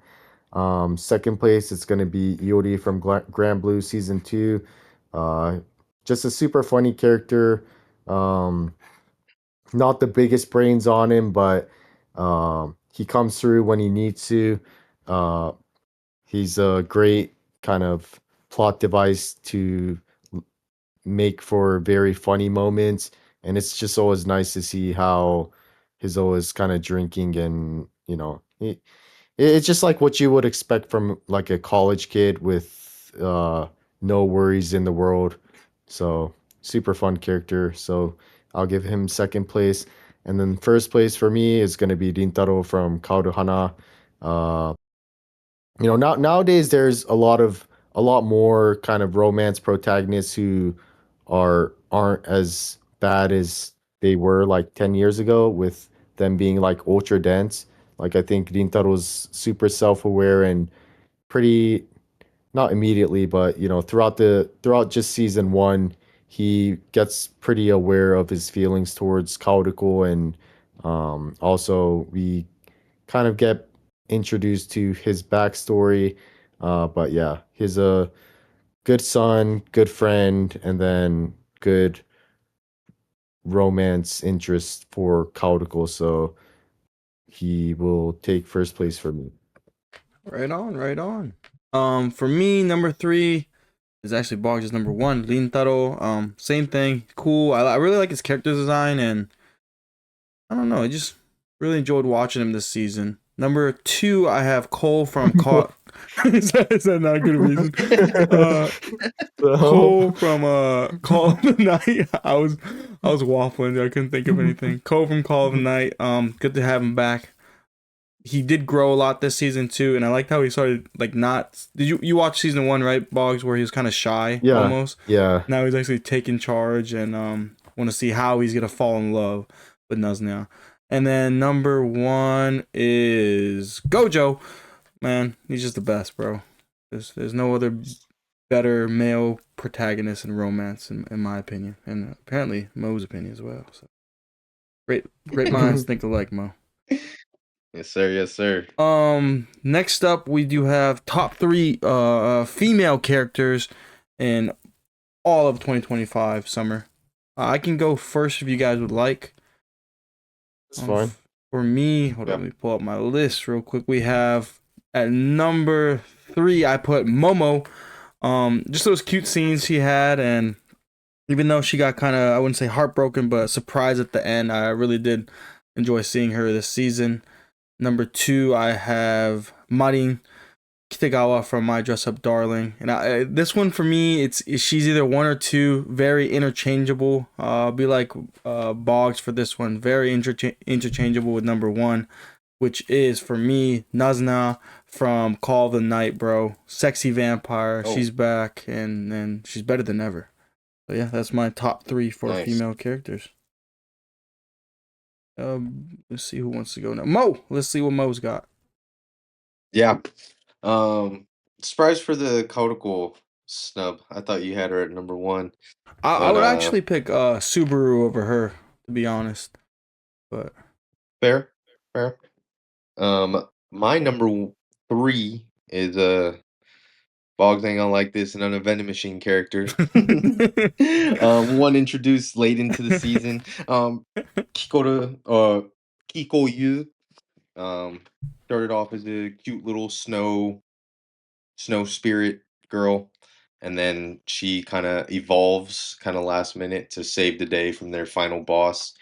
Second place, it's gonna be Iori from Grand Blue season two. Uh, just a super funny character. Um, Not the biggest brains on him, but he comes through when he needs to. Uh, He's a great kind of plot device to make for very funny moments, and it's just always nice to see how he's always kind of drinking, and it's just like what you would expect from like a college kid with no worries in the world. So super fun character. So I'll give him second place, and then first place for me is going to be Rintaro from Kaoruhana. Uh, nowadays there's a lot more kind of romance protagonists who aren't as bad as they were like 10 years ago, with them being like ultra dense. Like I think Rintaro's super self-aware and pretty not immediately, but throughout just season one, he gets pretty aware of his feelings towards Caudicle, and also we kind of get introduced to his backstory. But yeah, he's a good son, good friend, and then good romance interest for Caudicle. So he will take first place for me. Right on, right on. For me, number three is actually Boggs' number one, Lintaro. Same thing. Cool. I really like his character design, and I don't know. I just really enjoyed watching him this season. Number two, I have Cole from Call. Is that not a good reason? Uh, So, Cole from Call of the Night. I was waffling. I couldn't think of anything. Cole from Call of the Night. Good to have him back. He did grow a lot this season too, and I liked how he started like not. Did you watch season one, right, Boggs, where he was kind of shy yeah, almost? yeah. Now he's actually taking charge, and want to see how he's gonna fall in love with Naznia. And then number one is Gojo. Man, he's just the best, bro. There's no other better male protagonist in romance, in my opinion, and apparently Mo's opinion as well. So great minds think alike, Mo. Yes, sir. Yes, sir. Next up we do have top three female characters in all of 2025 summer. I can go first if you guys would like. It's fine. For me, hold on, Yeah. let me pull up my list real quick. We have at number three, I put Momo. Just those cute scenes she had, and even though she got kind of, I wouldn't say heartbroken, but surprised at the end, I really did enjoy seeing her this season. Number two, I have Marin Kitagawa from My Dress Up Darling, and this one for me, she's either one or two, very interchangeable. I'll be like Boggs for this one, very interchangeable with number one, which is for me Nazna from Call of the Night, bro. Sexy vampire, Oh, she's back, and she's better than ever. So yeah, that's my top three for nice. female characters. Let's see who wants to go now. Mo, let's see what Mo's got. Yeah. Um, Surprised for the Codical snub. I thought you had her at number one, I but would actually pick Subaru over her, to be honest. But fair, fair. My three is Boggs ain't gonna like this, another vending machine character. One introduced late into the season. Kikoro, Kiko Um, Started off as a cute little snow spirit girl, and then she kind of evolves kind of last minute to save the day from their final boss.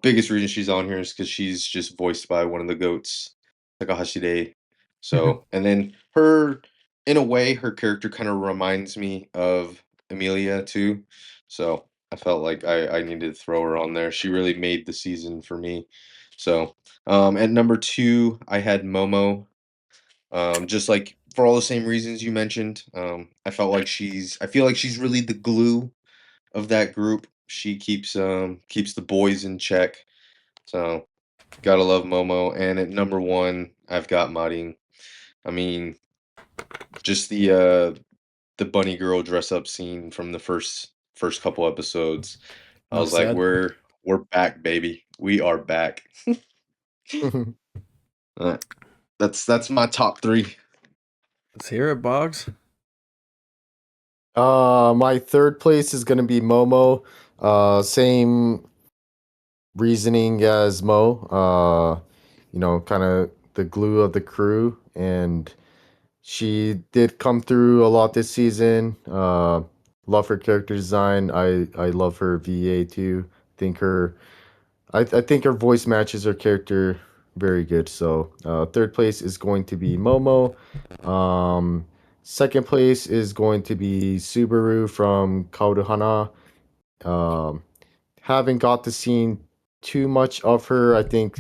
Biggest reason she's on here is because she's just voiced by one of the goats, Takahashi Day. So, and then her, in a way, her character kind of reminds me of Amelia too. So I felt like I needed to throw her on there. She really made the season for me. So, at number two, I had Momo, just like for all the same reasons you mentioned. I feel like she's really the glue of that group. She keeps the boys in check. So gotta love Momo. And at number one, I've got Marin. I mean, just the bunny girl dress up scene from the first couple episodes. I enough was like, said. we're back, baby. We are back. Uh, that's my top three. Let's hear it, Boggs. My third place is gonna be Momo. Same reasoning as Mo. Kind of the glue of the crew, and she did come through a lot this season. Love her character design. I love her VA too. Think her I think her voice matches her character very good. So third place is going to be Momo. Um, Second place is going to be Subaru from Kauruhana. Um, haven't got to see too much of her. I think,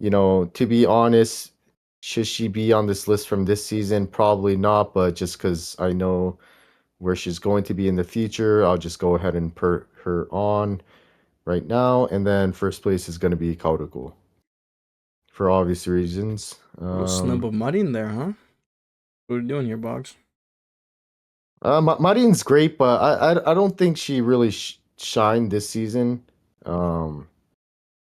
to be honest, should she be on this list from this season? Probably not, but just because I know where she's going to be in the future, I'll just go ahead and put her on right now. And then first place is going to be Kautoku for obvious reasons. A little snub of mud in there, huh? What are we doing here, Boggs? Marine's great, but I don't think she really shined this season. Um,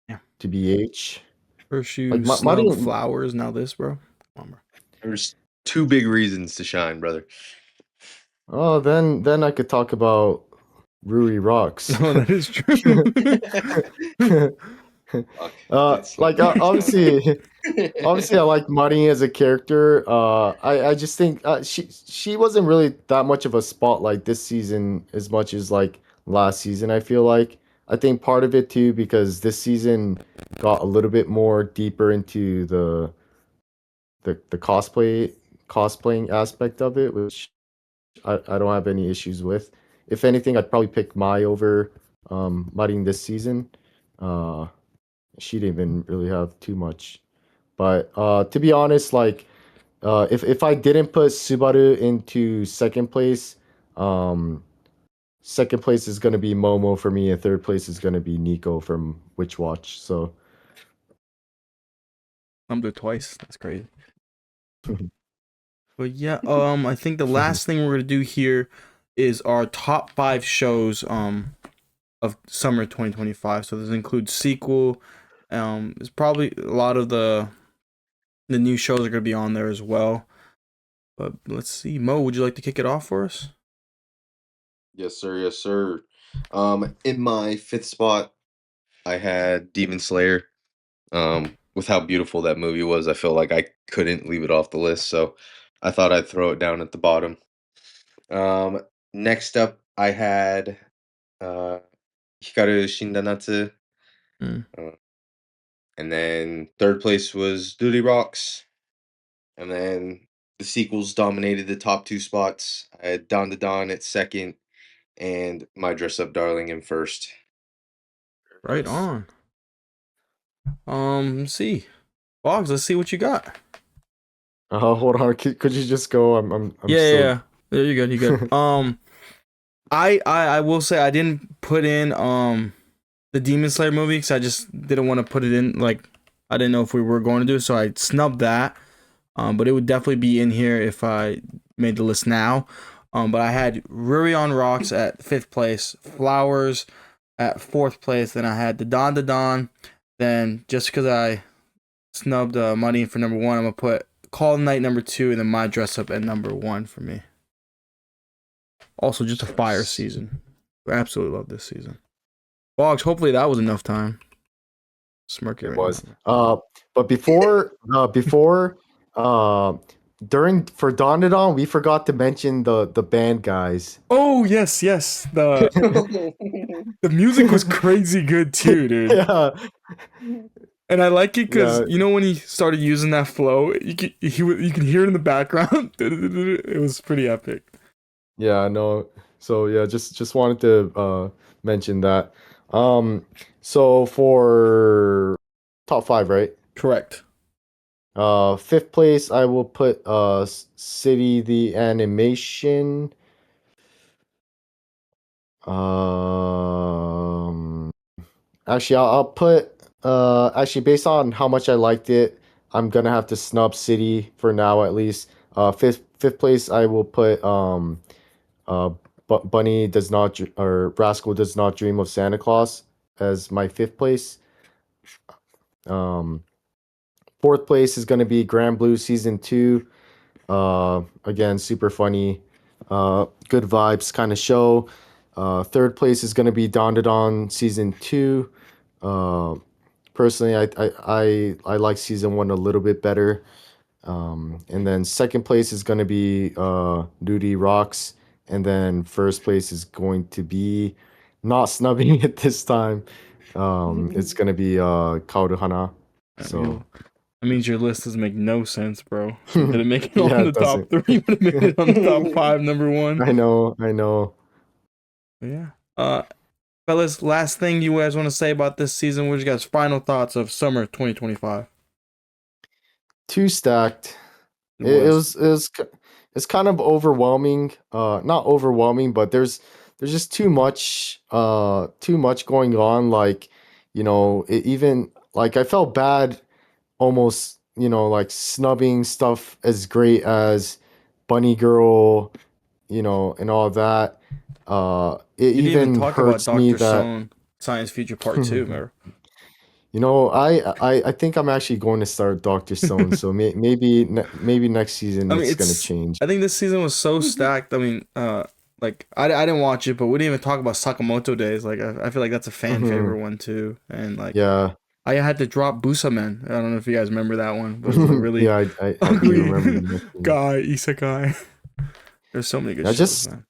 Yeah. to BH, First like you snub Marine. flowers, now this, bro. Come on, bro. There's two big reasons to shine, brother. Oh, then I could talk about Rui Rocks. No, that is true. Fuck. Get Like snubbed by obviously, Shine. obviously, I like Money as a character. I just think she wasn't really that much of a spotlight this season as much as like last season. I feel like I think part of it too because this season got a little bit more deeper into the cosplaying aspect of it, which I don't have any issues with. If anything, I'd probably pick Mai over Marin this season. Uh, she didn't even really have too much. But to be honest, like if I didn't put Subaru into second place, um, second place is gonna be Momo for me, and third place is gonna be Nico from Witch Watch. So Snubbed her twice. That's crazy. But yeah, I think the last thing we're gonna do here is our top 5 shows of summer 2025. So this includes sequel. It's probably a lot of the new shows are gonna be on there as well. But let's see, Mo, would you like to kick it off for us? Yes, sir. Yes, sir. In my fifth spot, I had Demon Slayer. With how beautiful that movie was, I feel like I couldn't leave it off the list, so I thought I'd throw it down at the bottom. Um, Next up, I had uh, Hikaru Shindanatsu, Mm, uh, and then third place was Duty Rocks, and then the sequels dominated the top two spots. I had Don to Don at second, and My Dress Up Darling in first. right on. Let's see, Boggs. Let's see what you got. hold on, could you just go? I'm Yeah, yeah, still. yeah. There you good. You good. I will say I didn't put in the Demon Slayer movie because I just didn't want to put it in. Like I didn't know if we were going to do it, so I snubbed that. But it would definitely be in here if I made the list now. But I had Ruri on Rocks at fifth place, Flowers at fourth place. Then I had the Don to Don. Then just because I snubbed Money for number one, I'm gonna put Call Night number two, and then My Dress Up at number one for me. Also, just a fire Nice. season. I absolutely love this season. Boggs, hopefully that was enough time. Smirky It right now. was. But before, uh, during for Dawn, we forgot to mention the band guys. Oh yes, yes. The music was crazy good too, dude. Yeah, And I like it because yeah, you know when he started using that flow, you can hear it in the background. It was pretty epic. yeah. No, so yeah, just wanted to mention that. Um, so for top five, right? Correct. Fifth place, I will put City the Animation. Um, Actually, I'll put actually based on how much I liked it, I'm gonna have to snub City for now at least. Fifth place, I will put uh Bunny does not or Rascal does not dream of Santa Claus as my fifth place. Um, Fourth place is gonna be Grand Blue season two. Again, super funny, good vibes kind of show. Third place is gonna be Don to Don season two. Uh, Personally, I like season one a little bit better. And then second place is gonna be Duty Rocks, and then first place is going to be not snubbing it this time. It's gonna be Kauruhana. So That means your list doesn't make no sense, bro. It didn't make it yeah, on it the top doesn't. three, but it made it on the top five, number one. I know. But yeah. Fellas, last thing you guys want to say about this season? What are you guys' final thoughts of summer 2025? Too stacked. It It was. was it's kind of overwhelming. Not overwhelming, but there's just too much going on. Like even like I felt bad almost like snubbing stuff as great as Bunny Girl, and all that. It You didn't even even talk about hurts me Doctor that Stone Science Future Part 2, remember? I think I'm actually going to start Doctor Stone, so maybe next season I mean, it's gonna change. I think this season was so stacked. I mean, like I didn't watch it, but we didn't even talk about Sakamoto Days. Like I feel like that's a fan Hmm. favorite one too. And like Yeah, I had to drop Busamen. I don't know if you guys remember that one, but it was a really yeah, I do ugly remember you mentioning it. guy isekai. There's so many good Yeah, shows, just man.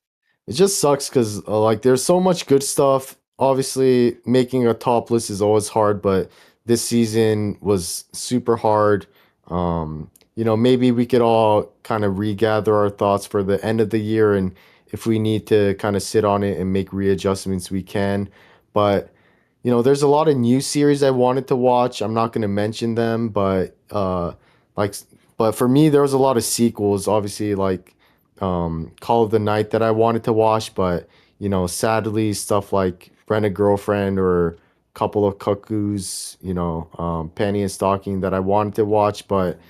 it just sucks because like there's so much good stuff. Obviously, making a top list is always hard, but this season was super hard. Maybe we could all kind of regather our thoughts for the end of the year, and if we need to kind of sit on it and make readjustments, we can. But there's a lot of new series I wanted to watch. I'm not going to mention them, but like, but for me, there was a lot of sequels. Obviously, like Call of the Night that I wanted to watch, but sadly, stuff like Rent a Girlfriend or Couple of Cuckoos, Panty and Stocking that I wanted to watch, but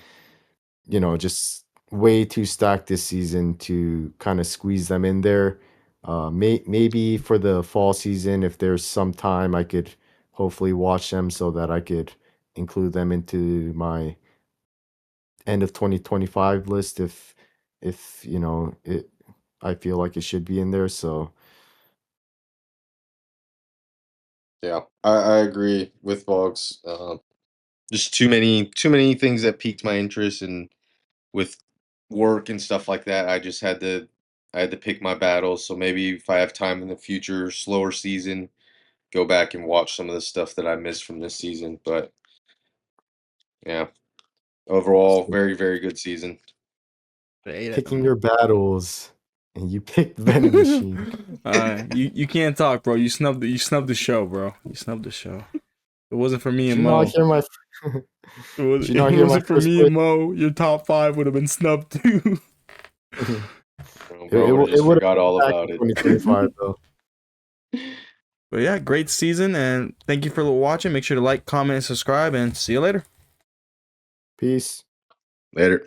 just way too stacked this season to kind of squeeze them in there. Maybe for the fall season, if there's some time, I could hopefully watch them so that I could include them into my end of 2025 list if I feel like it should be in there. So Yeah, I agree with Boggs. Just too many things that piqued my interest, and with work and stuff like that, I had to pick my battles. So maybe if I have time in the future, slower season, go back and watch some of the stuff that I missed from this season. But yeah, overall, so very, very good season. I ate at picking them. your battles, and you picked Venom Machine. You can't talk, bro. You snubbed the show, bro. You snubbed the show. It wasn't for me Did and you not Mo. hear my? It Did you not it hear my wasn't for first me pick? and Mo. Your top five would have been snubbed too. Oh, It, bro it, would have it just would forgot have all been back about in it. 2025 though. But yeah, great season, and thank you for watching. Make sure to like, comment, and subscribe, and see you later. Peace. Later.